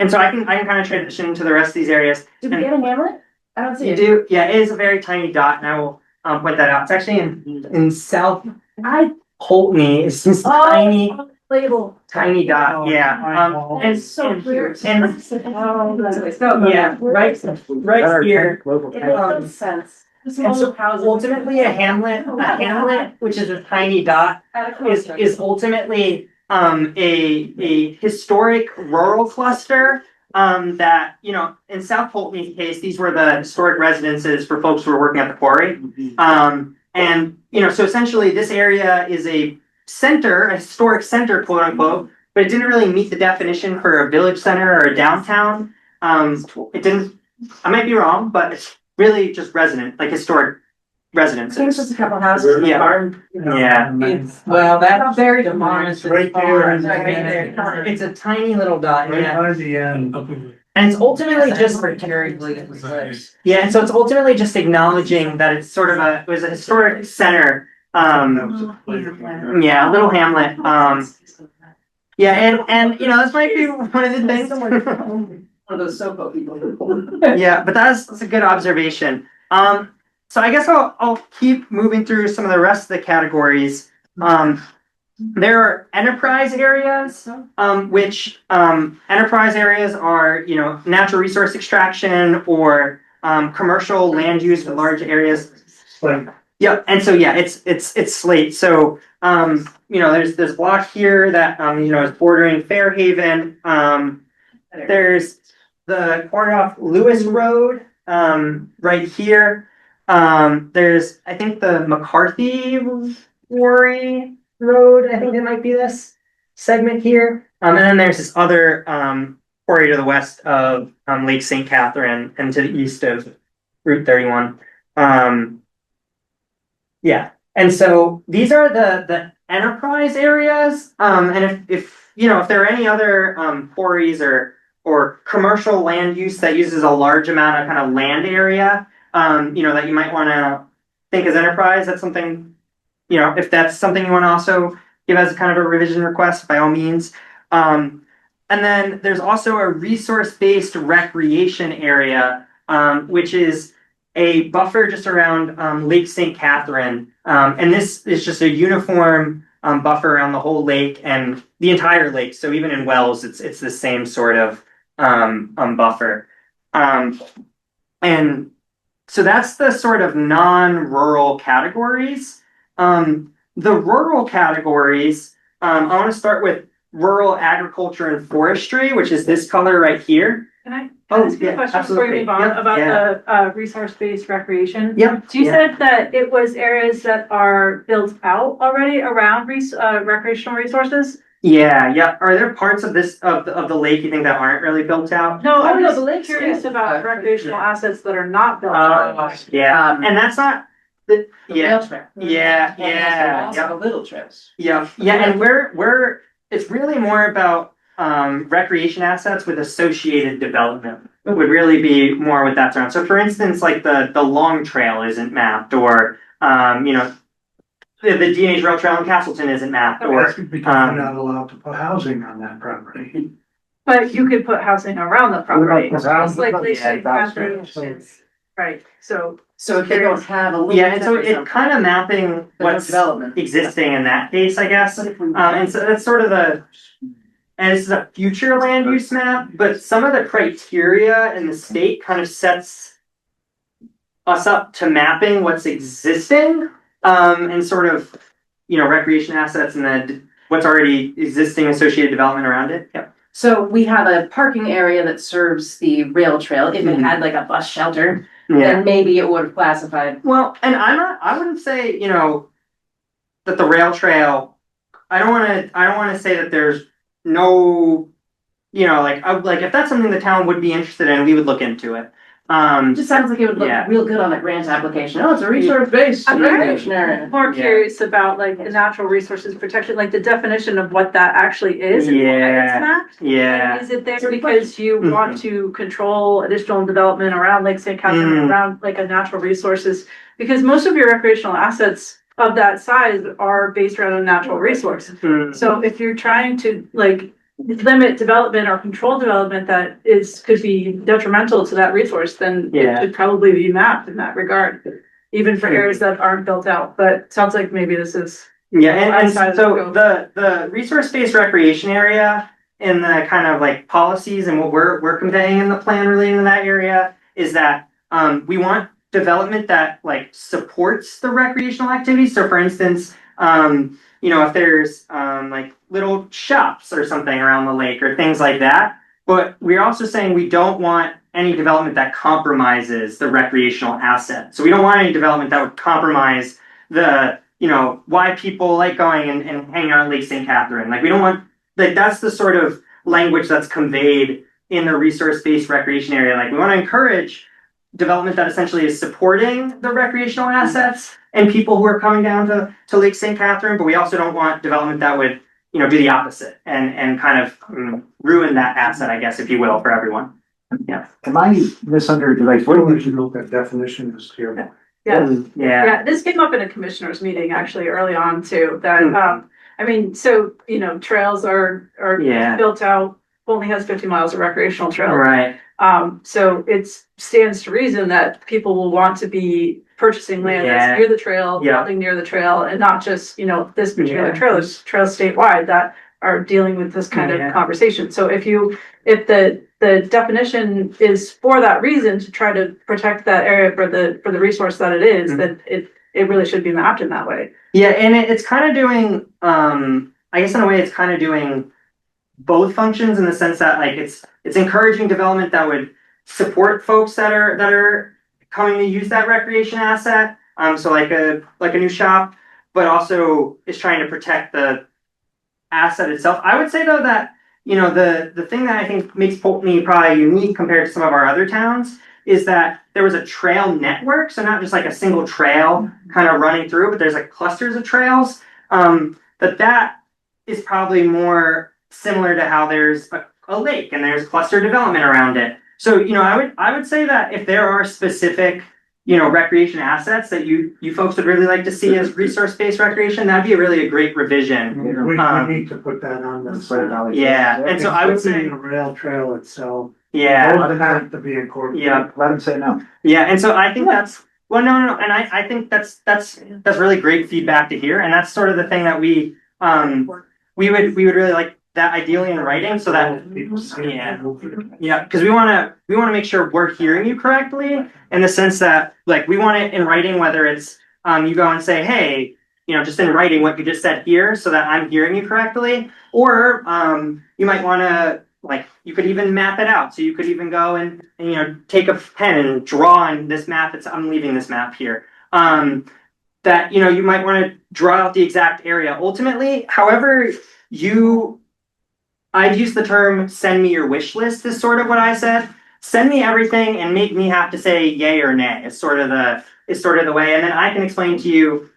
S3: so I can kind of transition to the rest of these areas.
S5: Do we get a hamlet? I don't see
S3: You
S5: it.
S3: do, yeah, it is a very tiny dot, and I will point that out. It's actually in South Poultney. It's this tiny
S5: Label.
S3: dot, yeah. And
S5: It's so clear.
S3: and yeah, right here.
S5: It makes no sense.
S3: And so ultimately, a hamlet, which is a tiny dot, is ultimately a historic rural cluster that, in South Poultney's case, these were the historic residences for folks who were working at the quarry. And, so essentially this area is a historic center, quote unquote, but it didn't really meet the definition for a village center or a downtown. It didn't, I might be wrong, but it's really just historic residences.
S5: There's just a couple houses.
S3: Yeah. Yeah.
S8: Well, that's very demoralizing.
S7: Right there.
S3: It's a tiny little dot.
S7: Right
S3: Yeah.
S7: by the end.
S3: And it's ultimately just, yeah, and so it's ultimately just acknowledging that it's sort of it was a historic center. Yeah, a little hamlet. Yeah, and this might be one of the things.
S5: One of those soap people.
S3: Yeah, but that's a good observation. So I guess I'll keep moving through some of the rest of the categories. There are enterprise areas, which enterprise areas are, natural resource extraction or commercial land use with large areas. Yeah, and so it's slate. So there's this block here that is bordering Fairhaven. There's the corner off Lewis Road right here. There's I think the McCarthy Quarry Road. I think it might be this segment here. And then there's this other quarry to the west of Lake St. Catherine and to the east of Route 31. Yeah, and so these are the enterprise areas. And if there are any other quarries or commercial land use that uses a large amount of kind of land area, that you might want to think as enterprise, that's something, if that's something you want to also give as kind of a revision request, by all means. And then there's also a resource-based recreation area, which is a buffer just around Lake St. Catherine. And this is just a uniform buffer around the whole lake and the entire lake. So even in Wells, it's the same sort of buffer. And so that's the sort of non-rural categories. The rural categories, I want to start with rural agriculture and forestry, which is this color right here.
S2: Can I ask you a question before you move on about the resource-based recreation?
S3: Yep.
S2: So you said that it was areas that are built out already around recreational resources?
S3: Yeah. Are there parts of this of the lake you think that aren't really built out?
S2: No, I'm
S5: no,
S2: just
S5: the lake's
S2: curious
S5: good.
S2: about recreational assets that are not built out.
S3: Yeah, and that's not the
S5: Rail trail.
S3: Yeah.
S5: The little trips.
S3: Yeah, and we're it's really more about recreation assets with associated development. It would really be more what that's around. So for instance, like the long trail isn't mapped, or the D&H Rail Trail in Castleton isn't mapped, or
S7: That's because you're not allowed to put housing on that property.
S2: But you could put housing around the property,
S7: Well,
S2: just like Lake
S3: yeah,
S2: St.
S7: that's-
S2: Catherine is, right, so.
S5: So if they don't have a little.
S3: yeah, and so it's kind of mapping what's
S5: development.
S3: existing in that case, I guess. And so that's sort of and this is a future land use map, but some of the criteria in the state kind of sets us up to mapping what's existing, and sort of, recreation assets and then what's already existing associated development around it. Yep.
S5: So we have a parking area that serves the rail trail. If it had like a bus shelter,
S3: Yeah.
S5: then maybe it would have classified.
S3: Well, and I wouldn't say, that the rail trail, I don't want to say that there's no, if that's something the town would be interested in, we would look into it.
S5: It just sounds like it would look
S3: Yeah.
S5: real good on a grant application. Oh, it's a resource-based
S2: I'm
S5: recreation area.
S2: more
S3: Yeah.
S2: curious about like the natural resources protection, like the definition of what that actually is and why
S3: Yeah.
S2: it's mapped.
S3: Yeah.
S2: Is it there because you want to control additional development around Lake St. Catherine, around like a natural resources? Because most of your recreational assets of that size are based around a natural resource.
S3: Mm.
S2: So if you're trying to like limit development or control development that could be detrimental to that resource, then it
S3: Yeah.
S2: should probably be mapped in that regard, even for areas that aren't built out. But it sounds like maybe this is.
S3: Yeah, and
S2: Outside of the
S3: so
S2: scope.
S3: the resource-based recreation area and the kind of like policies and what we're conveying in the plan relating to that area is that we want development that like supports the recreational activities. So for instance, if there's like little shops or something around the lake or things like that, but we're also saying we don't want any development that compromises the recreational asset. So we don't want any development that would compromise the, why people like going and hanging out at Lake St. Catherine. Like we don't want, like that's the sort of language that's conveyed in the resource-based recreation area. Like we want to encourage development that essentially is supporting the recreational assets and people who are coming down to Lake St. Catherine, but we also don't want development that would, do the opposite and kind of ruin that asset, I guess, if you will, for everyone. Yeah.
S4: Am I misunderstood? Like,
S7: What would you know what that definition is here?
S2: Yeah.
S3: Yeah.
S2: Yeah, this came up in a commissioners meeting actually early on too, that, I mean, so, trails are
S3: Yeah.
S2: built out, only has 50 miles of recreational trail.
S3: Right.
S2: So it stands to reason that people will want to be purchasing land
S3: Yeah.
S2: that's near the trail,
S3: Yeah.
S2: building near the trail, and not just, this particular
S3: Yeah.
S2: trail, there's trails statewide that are dealing with this kind
S3: Yeah.
S2: of conversation. So if the definition is for that reason, to try to protect that area for the resource that it is, then it really should be mapped in that way.
S3: Yeah, and it's kind of doing, I guess in a way, it's kind of doing both functions in the sense that like it's encouraging development that would support folks that are coming to use that recreation asset. So like a new shop, but also is trying to protect the asset itself. I would say though that the thing that I think makes Poultney probably unique compared to some of our other towns is that there was a trail network, so not just like a single trail kind of running through, but there's like clusters of trails. That is probably more similar to how there's a lake and there's cluster development around it. So I would say that if there are specific recreation assets that you folks would really like to see as resource-based recreation, that'd be really a great revision.
S7: We need to put that on this.
S3: Yeah, and so I would say,
S7: The rail trail itself.
S3: yeah,
S7: Both have to be incorporated.
S3: yeah,
S4: let him say no.
S3: yeah, and so I think that's no, and I think that's really great feedback to hear, and that's sort of the thing that we would really like that ideally in writing, so that yeah, because we want to make sure we're hearing you correctly in the sense that like we want it in writing, whether it's you go and say, hey, just in writing what you just said here so that I'm hearing you correctly, or you might want to like you could even map it out, so you could even go and take a pen and draw on this map. I'm leaving this map here. That you might want to draw out the exact area ultimately. However, I'd use the term "send me your wish list" is sort of what I said. Send me everything and make me have to say yay or nay. It's sort of the way, and then I can explain to you.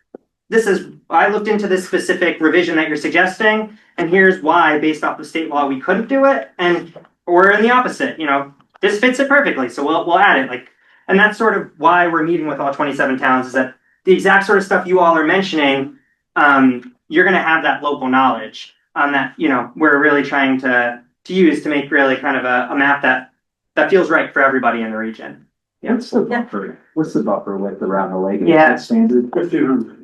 S3: I looked into this specific revision that you're suggesting, and here's why, based off the state law, we couldn't do it, or in the opposite. This fits it perfectly, so we'll add it. And that's sort of why we're meeting with all 27 towns. Is that the exact sort of stuff you all are mentioning? You're going to have that local knowledge that we're really trying to use to make really kind of a map that feels right for everybody in the region.
S4: What's the buffer? What's the buffer width around the lake? Is
S3: Yeah.
S4: that standard?
S7: 1,500.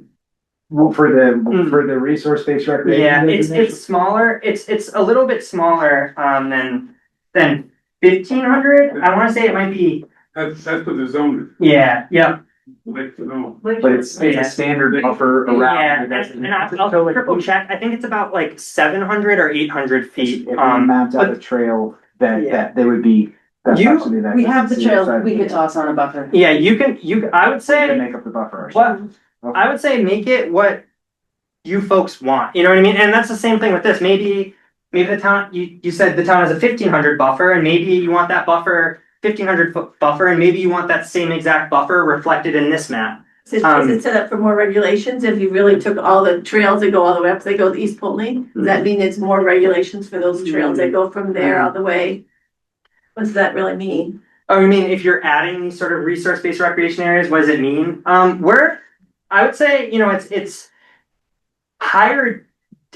S4: Well, for the resource-based recreation.
S3: Yeah,
S4: designation?
S3: it's smaller. It's a little bit smaller than 1,500. I want to say it might be.
S9: That's what the zone
S3: Yeah. Yep.
S9: is, like to know.
S4: But it's
S3: Yeah.
S4: a standard buffer
S3: Yeah,
S4: around.
S3: and I'll triple check. I think it's about like 700 or 800 feet.
S4: If we mapped out
S3: but-
S4: a trail that
S3: Yeah.
S4: they would be. That's
S3: You-
S4: actually that.
S5: We have the
S4: that's
S5: trail,
S4: side
S5: we
S4: of
S5: could
S4: it.
S5: toss on a buffer.
S3: Yeah, I would
S4: To
S3: say
S4: make up the buffer.
S3: what I would say make it what you folks want. You know what I mean? And that's the same thing with this. Maybe the town you said the town has a 1,500 buffer, and maybe you want that buffer 1,500 foot buffer, and maybe you want that same exact buffer reflected in this map.
S1: Is it set up for more regulations? If you really took all the trails that go all the way up, they go to East Poultney, does that mean it's more regulations for those trails that go from there all the way? What does that really mean?
S3: Oh, you mean if you're adding these sort of resource-based recreation areas, what does it mean? I would say, it's higher.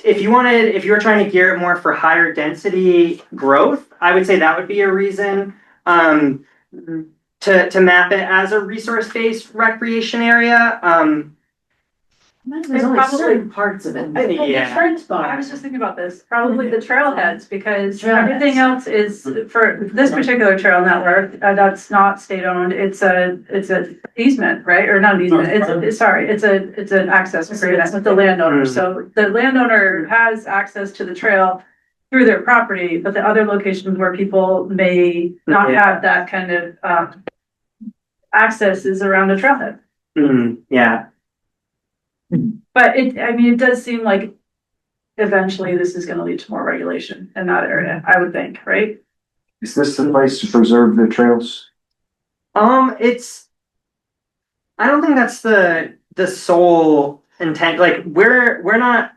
S3: If you were trying to gear it more for higher density growth, I would say that would be a reason to map it as a resource-based recreation area.
S5: There's only certain parts of it.
S3: Yeah.
S2: I was just thinking about this, probably the trailheads, because
S5: Trailheads.
S2: everything else is, for this particular trail network, that's not state owned, it's a easement, right? Or not an easement, it's an access agreement with the landowner, so the landowner has access to the trail through their property, but the other locations where people may not
S3: Yeah.
S2: have that kind of, access is around a trailhead.
S3: Yeah.
S2: But it does seem like eventually this is gonna lead to more regulation in that area, I would think, right?
S4: Is this the place to preserve the trails?
S3: It's, I don't think that's the sole intent, like, we're not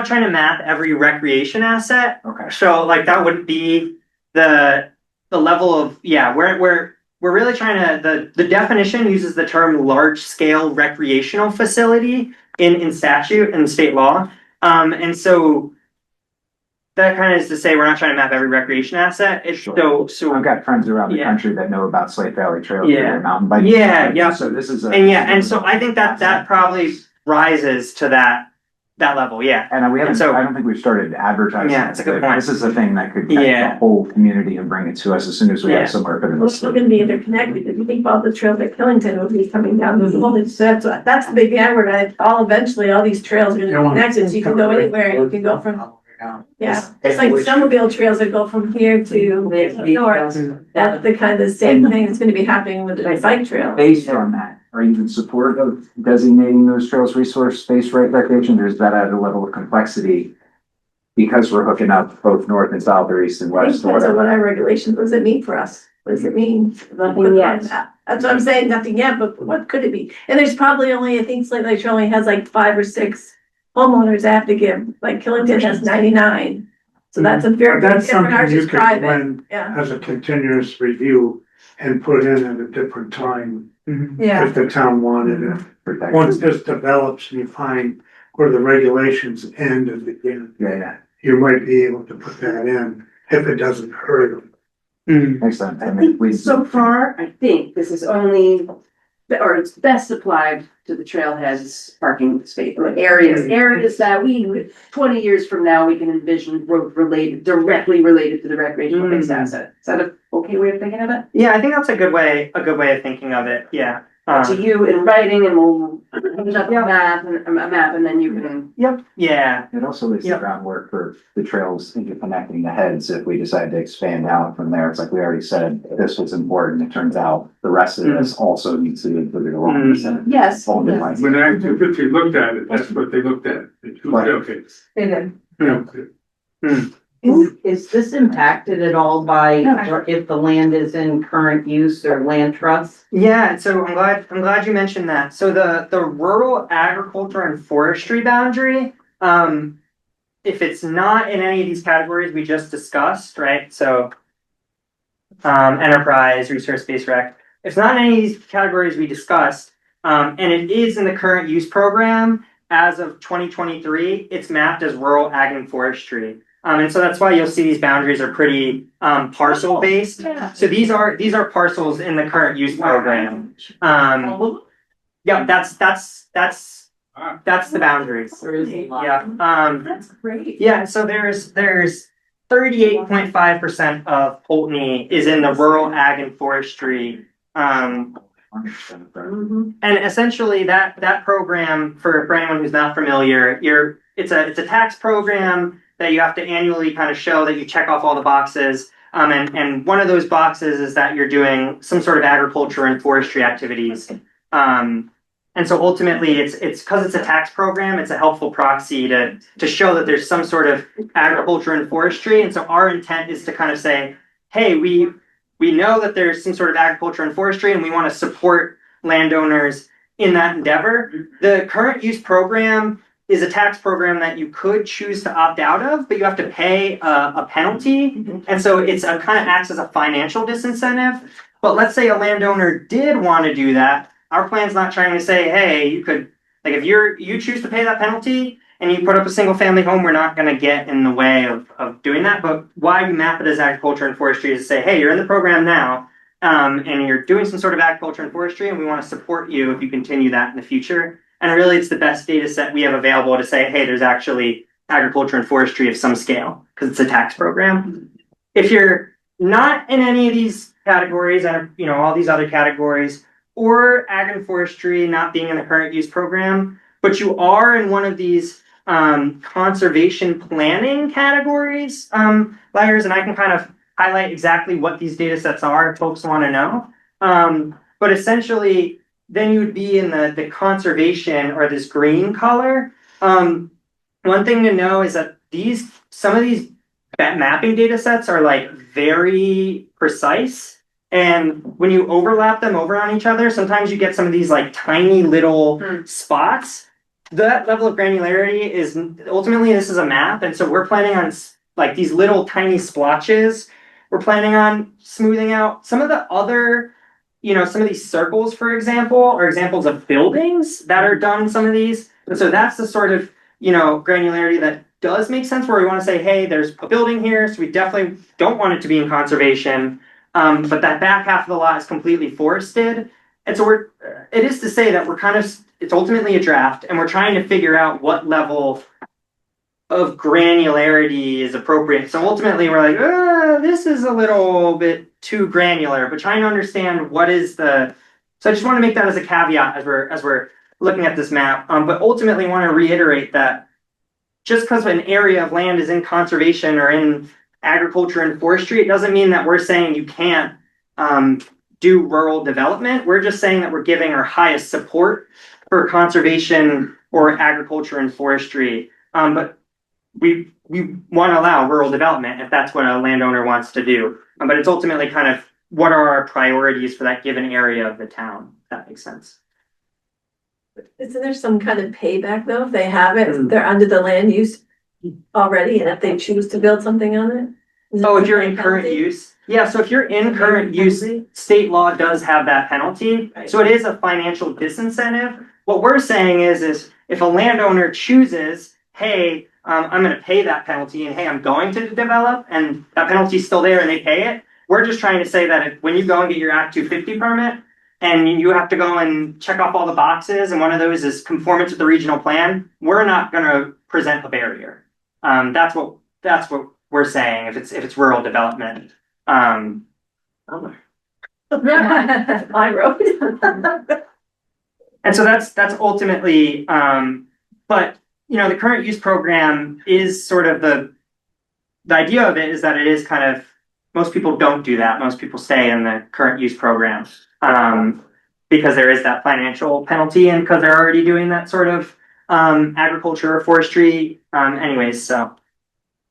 S3: trying to map every recreation asset.
S4: Okay.
S3: So like that wouldn't be the level of, yeah, we're really trying to, the definition uses the term large scale recreational facility in statute and state law. And so that kind of is to say we're not trying to map every recreation asset. It's
S4: Sure.
S3: so
S4: I've got friends around the
S3: Yeah.
S4: country that know about Slate Valley Trail,
S3: Yeah.
S4: their mountain biking.
S3: Yeah.
S4: So this is
S3: and so I think that probably rises to that level, yeah.
S4: And we haven't,
S3: so-
S4: I don't think we've started advertising.
S3: Yeah, it's a good
S4: it.
S3: point.
S4: This is a thing that could catch
S3: Yeah.
S4: the whole community and bring it to us as soon as we
S3: Yeah.
S4: have somewhere for them.
S1: We're still gonna be interconnected, if you think about the trails at Killington, will be coming down the village, so that's the big advert, eventually, all these trails are gonna be connected, so you can go anywhere, you can go from, yeah. It's like snowmobile trails that go from here to north, that's the kind of same thing that's gonna be happening with the bike trail.
S4: Based on that, are you in support of designating those trails resource-based recreation, or is that at a level of complexity? Because we're hooking up both north and south or east and
S1: I think
S4: west or
S1: depends on
S4: whatever.
S1: what our regulations, what does it mean for us? What does it mean?
S5: Nothing yet.
S1: That's what I'm saying, nothing yet, but what could it be? And there's probably only, I think Slate Lake Trail only has like 5 or 6 homeowners they have to give, like Killington has 99. So that's a very
S7: But
S1: big
S7: that's
S1: difference, ours
S7: something you
S1: is
S7: could
S1: private,
S7: when,
S1: yeah.
S7: as a continuous review and put in at a different time,
S2: Yeah.
S7: if the town wanted it.
S4: Protect-
S7: Once this develops and you find where the regulations end and begin,
S4: Yeah,
S7: you might be able to put that in if it doesn't hurt them.
S4: makes sense.
S5: I
S4: mean,
S5: think
S4: we-
S5: so far, I think this is only, or it's best applied to the trailheads parking space, or areas that we, 20 years from now, we can envision growth directly related to the recreational based asset. Is that a okay way of thinking of it?
S3: Yeah, I think that's a good way of thinking of it, yeah.
S5: To you in writing and we'll put up a map and then you can.
S3: Yep, yeah,
S4: It also lays the
S3: Yep.
S4: groundwork for the trails interconnecting the heads if we decide to expand out from there. It's like we already said, this was important. It turns out the rest of this also needs to be included along. So
S5: Yes.
S4: all good lines.
S9: When Act 250 looked at it, that's what they looked at, the two
S4: Right.
S9: tailgates.
S10: Is this impacted at all by, or if the land is in current use or land trust?
S3: yeah, so I'm glad you mentioned that. So the rural agriculture and forestry boundary, if it's not in any of these categories we just discussed, right? So enterprise, resource-based rec, if it's not in any of these categories we discussed, and it is in the current use program as of 2023, it's mapped as rural ag and forestry. And so that's why you'll see these boundaries are pretty parcel based. So these are parcels in the current use program. Yeah, that's the boundaries. Yeah.
S1: That's great.
S3: Yeah, so there's 38.5% of Poultney is in the rural ag and forestry. And essentially that program, for anyone who's not familiar, it's a tax program that you have to annually kind of show that you check off all the boxes. And one of those boxes is that you're doing some sort of agriculture and forestry activities. And so ultimately it's because it's a tax program, it's a helpful proxy to show that there's some sort of agriculture and forestry. And so our intent is to kind of say, hey, we know that there's some sort of agriculture and forestry and we want to support landowners in that endeavor. The current use program is a tax program that you could choose to opt out of, but you have to pay a penalty. And so it's a kind of acts as a financial disincentive. But let's say a landowner did want to do that. Our plan's not trying to say, hey, you could, like if you choose to pay that penalty and you put up a single family home, we're not going to get in the way of doing that. But why we map it as agriculture and forestry is to say, hey, you're in the program now, and you're doing some sort of agriculture and forestry, and we want to support you if you continue that in the future. And really, it's the best data set we have available to say, hey, there's actually agriculture and forestry of some scale because it's a tax program. If you're not in any of these categories, and all these other categories, or ag and forestry not being in the current use program, but you are in one of these conservation planning categories, layers, and I can kind of highlight exactly what these data sets are if folks want to know. But essentially, then you would be in the conservation or this green color. One thing to know is that some of these mapping data sets are like very precise. And when you overlap them over on each other, sometimes you get some of these like tiny little spots. That level of granularity is ultimately, this is a map. And so we're planning on like these little tiny splotches. We're planning on smoothing out some of the other, some of these circles, for example, are examples of buildings that are done in some of these. And so that's the sort of, granularity that does make sense, where we want to say, hey, there's a building here. So we definitely don't want it to be in conservation. But that back half of the lot is completely forested. And so it is to say that it's ultimately a draft, and we're trying to figure out what level of granularity is appropriate. So ultimately we're like, this is a little bit too granular, but trying to understand so I just want to make that as a caveat as we're looking at this map. But ultimately want to reiterate that just because an area of land is in conservation or in agriculture and forestry, it doesn't mean that we're saying you can't do rural development. We're just saying that we're giving our highest support for conservation or agriculture and forestry. But we want to allow rural development if that's what a landowner wants to do. But it's ultimately kind of what are our priorities for that given area of the town, if that makes sense.
S1: Isn't there some kind of payback though? If they have it, they're under the land use already, and if they choose to build something on it?
S3: If you're in current use? Yeah, so if you're in current use, state law does have that penalty. So it is a financial disincentive. What we're saying is if a landowner chooses, hey, I'm going to pay that penalty, and hey, I'm going to develop, and that penalty's still there and they pay it. We're just trying to say that when you go and get your Act 250 permit, and you have to go and check off all the boxes, and one of those is conformance with the regional plan, we're not going to present a barrier. That's what we're saying if it's rural development.
S1: My road.
S3: And so that's ultimately, but the current use program is sort of the idea of it is that it is kind of, most people don't do that. Most people stay in the current use program because there is that financial penalty, and because they're already doing that sort of agriculture or forestry anyways. So,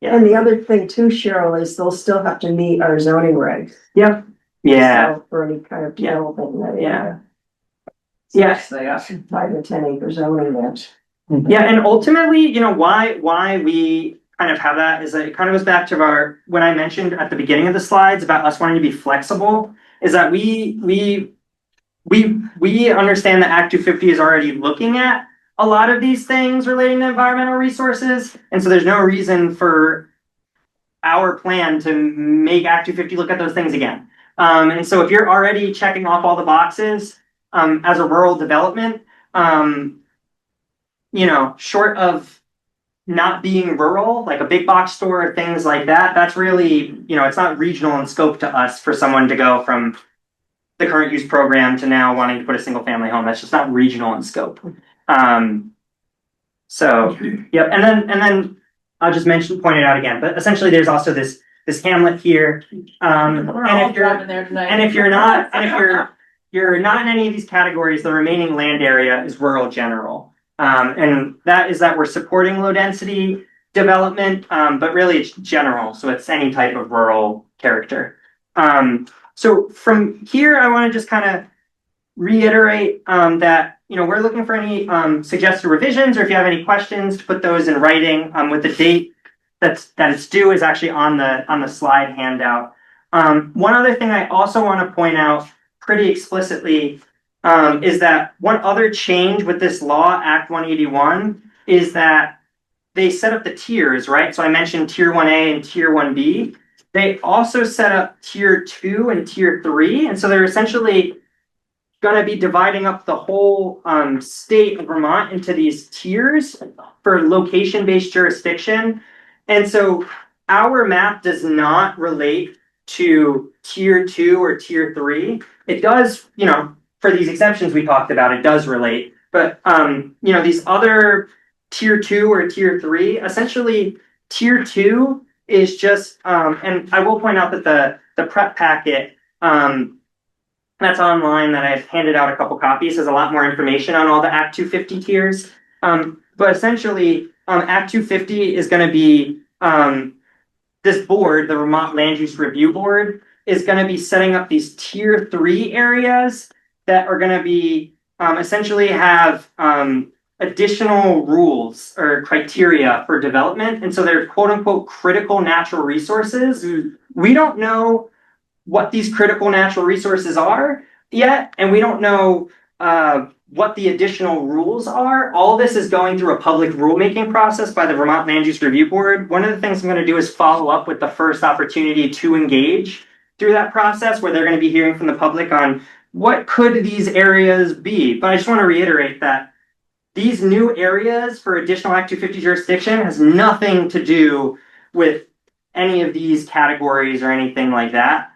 S3: yeah.
S11: And the other thing too, Cheryl, is they'll still have to meet our zoning regs.
S3: Yep. Yeah.
S11: So for any kind of development in that area.
S3: Yes.
S11: They have 5 or 10 acre zoning that.
S3: Yeah, and ultimately, why we kind of have that is that it kind of goes back to when I mentioned at the beginning of the slides about us wanting to be flexible, is that we understand that Act 250 is already looking at a lot of these things relating to environmental resources, and so there's no reason for our plan to make Act 250 look at those things again. And so if you're already checking off all the boxes as a rural development, short of not being rural, like a big box store, things like that, that's really, it's not regional in scope to us for someone to go from the current use program to now wanting to put a single family home. That's just not regional in scope. So, yep. And then I'll just point it out again, but essentially there's also this hamlet here. And if you're not in any of these categories, the remaining land area is rural general. And that is that we're supporting low density development, but really it's general. So it's any type of rural character. So from here, I want to just kind of reiterate that, we're looking for any suggested revisions, or if you have any questions, to put those in writing with the date that it's due is actually on the slide handout. One other thing I also want to point out pretty explicitly is that one other change with this law, Act 181, is that they set up the tiers, right? So I mentioned Tier 1A and Tier 1B. They also set up Tier 2 and Tier 3. And so they're essentially going to be dividing up the whole state of Vermont into these tiers for location-based jurisdiction. And so our map does not relate to Tier 2 or Tier 3. It does, for these exceptions we talked about, it does relate. But, these other tier 2 or tier 3. Essentially, tier 2 is just, and I will point out that the prep packet, that's online that I've handed out a couple copies has a lot more information on all the Act 250 tiers. But essentially, Act 250 is going to be, this board, the Vermont Land Use Review Board, is going to be setting up these tier 3 areas that are going to be essentially have additional rules or criteria for development. And so they're quote unquote critical natural resources. We don't know what these critical natural resources are yet, and we don't know what the additional rules are. All this is going through a public rulemaking process by the Vermont Land Use Review Board. One of the things I'm going to do is follow up with the first opportunity to engage through that process, where they're going to be hearing from the public on what could these areas be. But I just want to reiterate that these new areas for additional Act 250 jurisdiction has nothing to do with any of these categories or anything like that.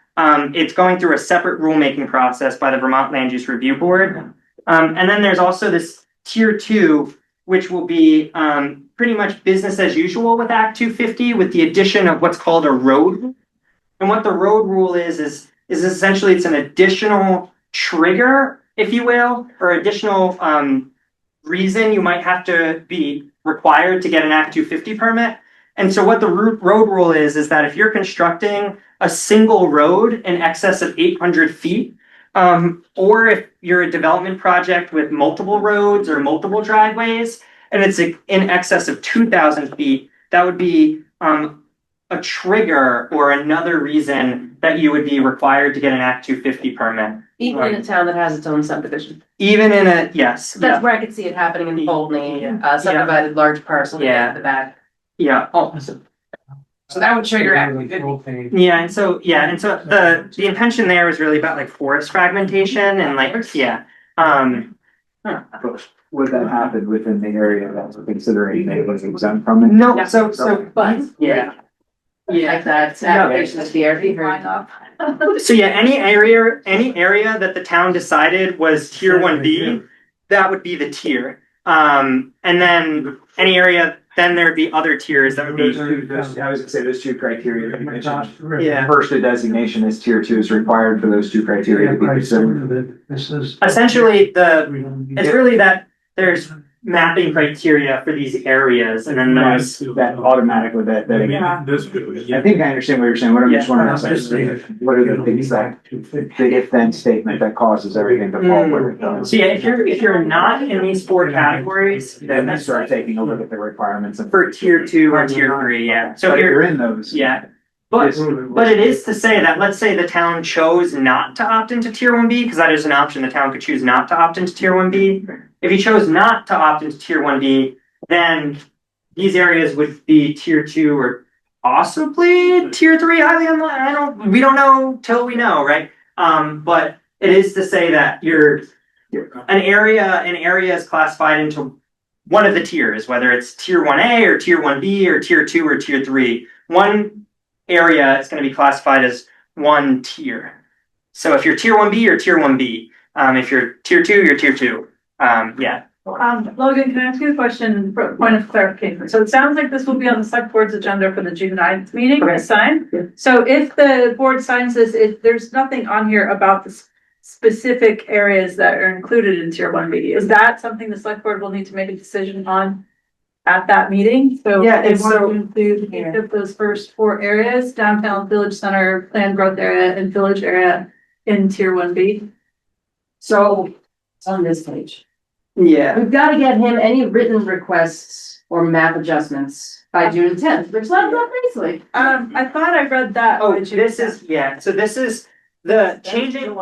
S3: It's going through a separate rulemaking process by the Vermont Land Use Review Board. And then there's also this tier 2, which will be pretty much business as usual with Act 250, with the addition of what's called a road rule. And what the road rule is essentially it's an additional trigger, if you will, or additional reason you might have to be required to get an Act 250 permit. And so what the road rule is that if you're constructing a single road in excess of 800 feet, or if you're a development project with multiple roads or multiple driveways, and it's in excess of 2,000 feet, that would be a trigger or another reason that you would be required to get an Act 250 permit.
S5: Even in a town that has its own subdivision.
S3: Even in a, yes.
S5: That's where I could see it happening in Poultney, subdivided large parcel at the back.
S3: Yeah. Oh,
S5: So that would trigger Act 250.
S3: yeah, and so the intention there was really about like forest fragmentation and like
S4: Would that happen within the area that we're considering they was exempt from it?
S3: no, so
S5: But
S3: yeah.
S5: like that application of the ARB hearing.
S3: So yeah, any area that the town decided was tier 1B, that would be the tier. And then any area, then there'd be other tiers that would be.
S4: I was gonna say those two criteria that you mentioned.
S3: Yeah.
S4: First, a designation as tier 2 is required for those two criteria to be considered.
S3: Essentially, it's really that there's mapping criteria for these areas, and then those.
S4: That automatically, that I think I understand what you're saying. What I'm just wondering is, what are the things that, the if then statement that causes everything to fall where it does?
S3: So yeah, if you're not in these 4 categories,
S4: Then we start taking a look at the requirements
S3: for tier 2 or tier 3, yeah. So
S4: So if
S3: if
S4: you're in those.
S3: yeah. But it is to say that, let's say the town chose not to opt into tier 1B, because that is an option, the town could choose not to opt into tier 1B. If you chose not to opt into tier 1B, then these areas would be tier 2 or possibly tier 3, highly unlikely. We don't know till we know, right? But it is to say that an area is classified into one of the tiers, whether it's tier 1A or tier 1B or tier 2 or tier 3. One area is going to be classified as one tier. So if you're tier 1B, you're tier 1B. If you're tier 2, you're tier 2. Yeah.
S2: Logan, can I ask you a question for point of clarification? So it sounds like this will be on the select board's agenda for the June 9th meeting to sign.
S3: Yeah.
S2: So if the board signs this, there's nothing on here about the specific areas that are included in tier 1B. Is that something the select board will need to make a decision on at that meeting? So
S3: Yeah,
S2: they
S3: and
S2: want
S3: so-
S2: to include each of those first 4 areas, downtown, village center, planned growth area, and village area in tier 1B.
S3: So
S5: It's on this page.
S3: yeah.
S5: We've got to get him any written requests or map adjustments by June 10th, which lines up nicely.
S2: I thought I read that.
S3: Oh,
S2: but you-
S3: this is so this is the changing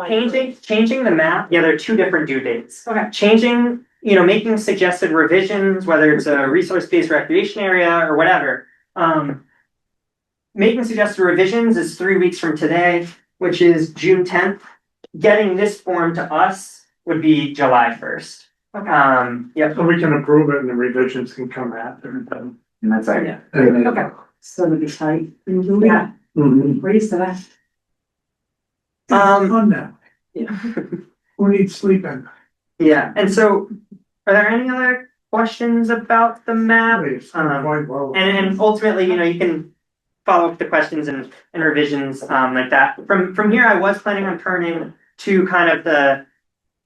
S3: the map. Yeah, there are 2 different due dates.
S2: Okay.
S3: Changing, making suggested revisions, whether it's a resource-based recreation area or whatever. Making suggested revisions is 3 weeks from today, which is June 10th. Getting this form to us would be July 1st. Yeah.
S7: So we can approve it and the revisions can come after.
S4: And that's like.
S3: Yeah.
S2: Okay.
S5: So it'll be tight.
S2: Yeah.
S7: Mhm.
S5: Where is that?
S7: On that.
S3: Yeah.
S7: Who needs sleep in?
S3: Yeah, and so are there any other questions about the map.
S7: It's quite well.
S3: And ultimately, you can follow up the questions and revisions like that. From here, I was planning on turning to kind of the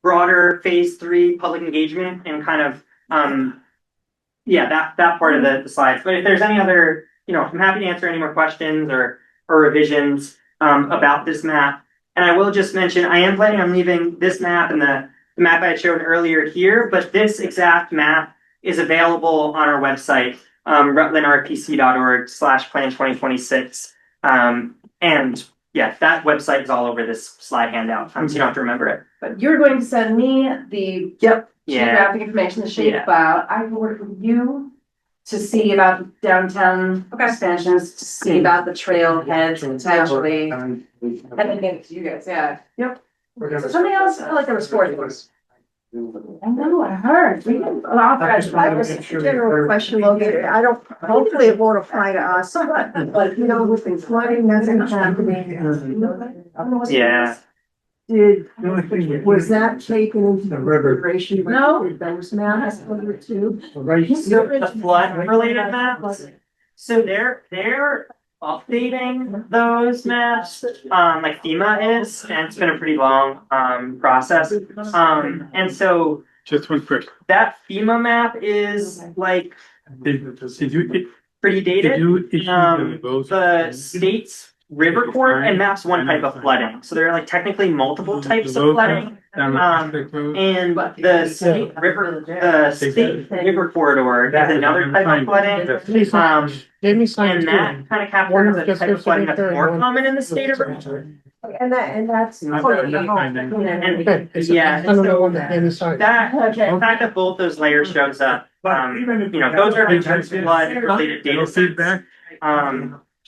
S3: broader phase 3 public engagement and kind of that part of the slides. But if there's any other, I'm happy to answer any more questions or revisions about this map. And I will just mention, I am planning on leaving this map and the map I had showed earlier here, but this exact map is available on our website, rutlandrpc.org/plan2026. And yeah, that website is all over this slide handout, so you don't have to remember it.
S5: But you're going to send me the
S3: Yeah.
S5: geographic information, the shape
S3: Yeah.
S5: file. I will work with you to see about downtown expansions, to see about the trailheads potentially. And then get it to you guys, yeah. Yep. Something else, I feel like there was 4 things.
S11: I know, I heard. We didn't authorize, that was a general question, Logan. I don't, hopefully it won't apply to us, but you know, with the flooding that's happening.
S3: Yeah.
S11: Was that taken into consideration?
S5: No.
S11: Those maps too.
S3: The flood related maps. So they're updating those maps, like FEMA is, and it's been a pretty long process. And so
S9: Just one question.
S3: that FEMA map is like
S9: Did you
S3: pretty dated.
S9: issue those?
S3: The state's river court and maps one type of flooding. So there are like technically multiple types of flooding. And the state river corridor is another type of flooding. And that kind of captures the type of flooding that's more common in the state of Rutland.
S11: And that's.
S3: And yeah, and so that the fact that both those layers shows up. Those are the flood related data sets.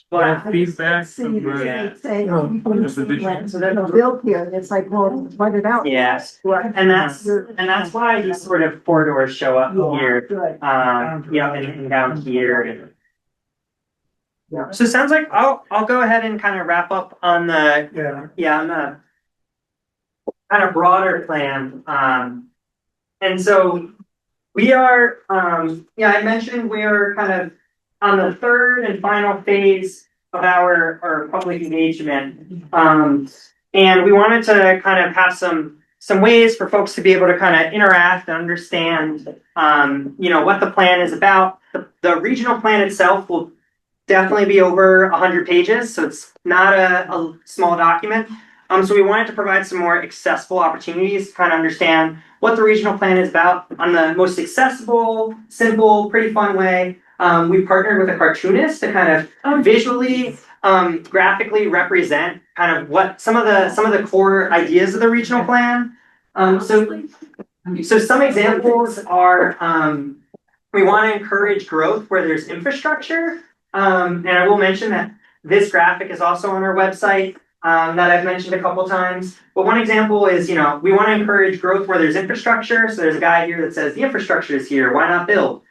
S3: But
S9: feedback.
S11: Saying, so they're not built here, and it's like, well, find it out.
S3: yes, and that's why these sort of corridors show up here.
S11: Good.
S3: And down here. So it sounds like I'll go ahead and kind of wrap up on the on the kind of broader plan. And so we are I mentioned we are kind of on the third and final phase of our public engagement. And we wanted to kind of have some ways for folks to be able to kind of interact and understand what the plan is about. The regional plan itself will definitely be over 100 pages, so it's not a small document. So we wanted to provide some more accessible opportunities to kind of understand what the regional plan is about on the most accessible, simple, pretty fun way. We partnered with a cartoonist to kind of visually, graphically represent kind of what some of the core ideas of the regional plan. So some examples are we want to encourage growth where there's infrastructure. And I will mention that this graphic is also on our website that I've mentioned a couple times. But one example is, we want to encourage growth where there's infrastructure. So there's a guy here that says the infrastructure is here. Why not build?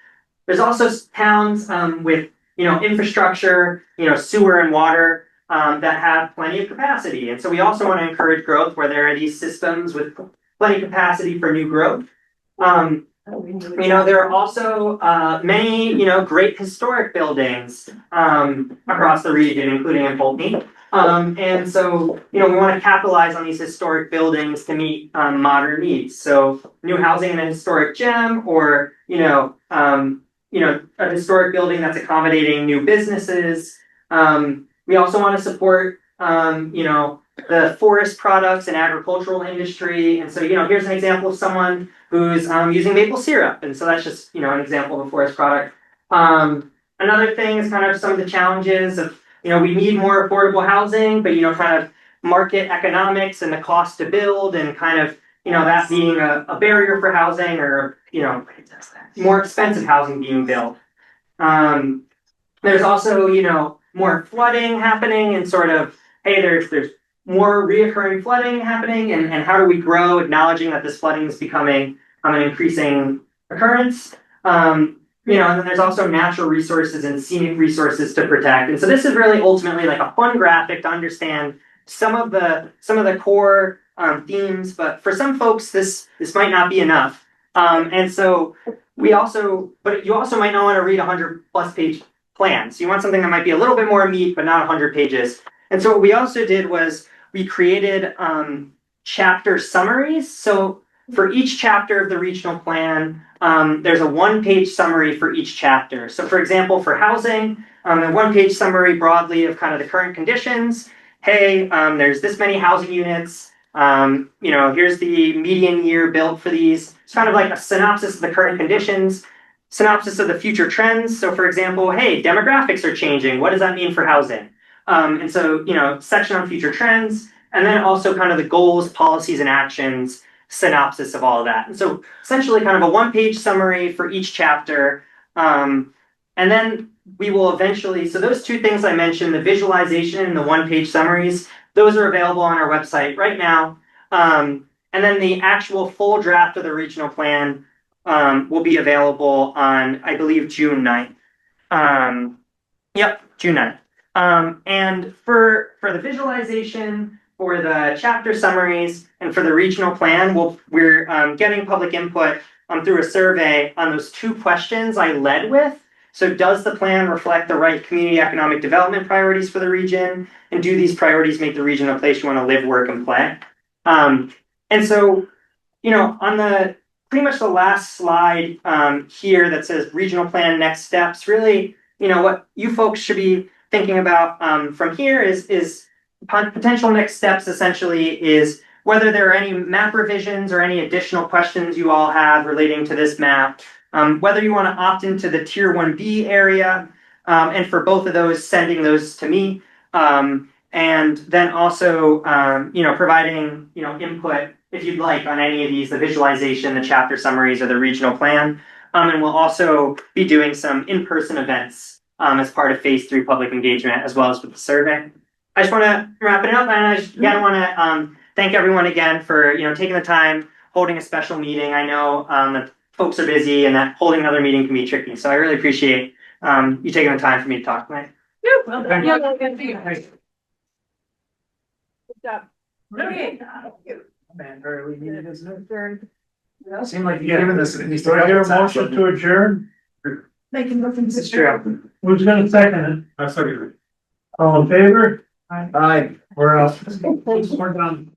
S3: There's also towns with infrastructure, sewer and water that have plenty of capacity. And so we also want to encourage growth where there are these systems with plenty of capacity for new growth. There are also many great historic buildings across the region, including in Poultney. And so we want to capitalize on these historic buildings to meet modern needs. So new housing in a historic gem, or a historic building that's accommodating new businesses. We also want to support, the forest products and agricultural industry. And so, here's an example of someone who's using maple syrup. And so that's just, an example of a forest product. Another thing is kind of some of the challenges of, we need more affordable housing, but, kind of market economics and the cost to build and kind of, that being a barrier for housing, or, more expensive housing being built. There's also, more flooding happening, and sort of, hey, there's more reoccurring flooding happening, and how do we grow, acknowledging that this flooding is becoming an increasing occurrence. And then there's also natural resources and scenic resources to protect. And so this is really ultimately like a fun graphic to understand some of the core themes, but for some folks this might not be enough. And so but you also might not want to read 100+ page plans. You want something that might be a little bit more meat, but not 100 pages. And so what we also did was we created chapter summaries. So for each chapter of the regional plan, there's a 1-page summary for each chapter. So for example, for housing, a 1-page summary broadly of kind of the current conditions. Hey, there's this many housing units. Here's the median year built for these. It's kind of like a synopsis of the current conditions, synopsis of the future trends. So for example, hey, demographics are changing. What does that mean for housing? And so, section on future trends, and then also kind of the goals, policies, and actions synopsis of all of that. And so essentially kind of a 1-page summary for each chapter. And then we will eventually, so those 2 things I mentioned, the visualization and the 1-page summaries, those are available on our website right now. And then the actual full draft of the regional plan will be available on, I believe, June 9th. June 9th. And for the visualization, for the chapter summaries, and for the regional plan, we're getting public input through a survey on those 2 questions I led with. So does the plan reflect the right community economic development priorities for the region? And do these priorities make the region a place you want to live, work, and play? And so, on the pretty much the last slide here that says regional plan next steps, really, what you folks should be thinking about from here is potential next steps essentially is whether there are any map revisions or any additional questions you all have relating to this map, whether you want to opt into the Tier 1B area, and for both of those, sending those to me, and then also, providing, input if you'd like on any of these, the visualization, the chapter summaries, or the regional plan. And we'll also be doing some in-person events as part of phase 3 public engagement, as well as with the survey. I just want to wrap it up, and I just again want to thank everyone again for taking the time, holding a special meeting. I know that folks are busy, and that holding another meeting can be tricky. So I really appreciate you taking the time for me to talk tonight.
S2: Good job. Okay.
S4: Man, early meeting is adjourned. Seemed like you're giving this.
S7: Do I hear a motion to adjourn?
S11: Making references.
S4: It's true.
S7: Who's gonna second it?
S9: I second it.
S7: All in favor?
S4: Aye.
S7: We're out. We're done.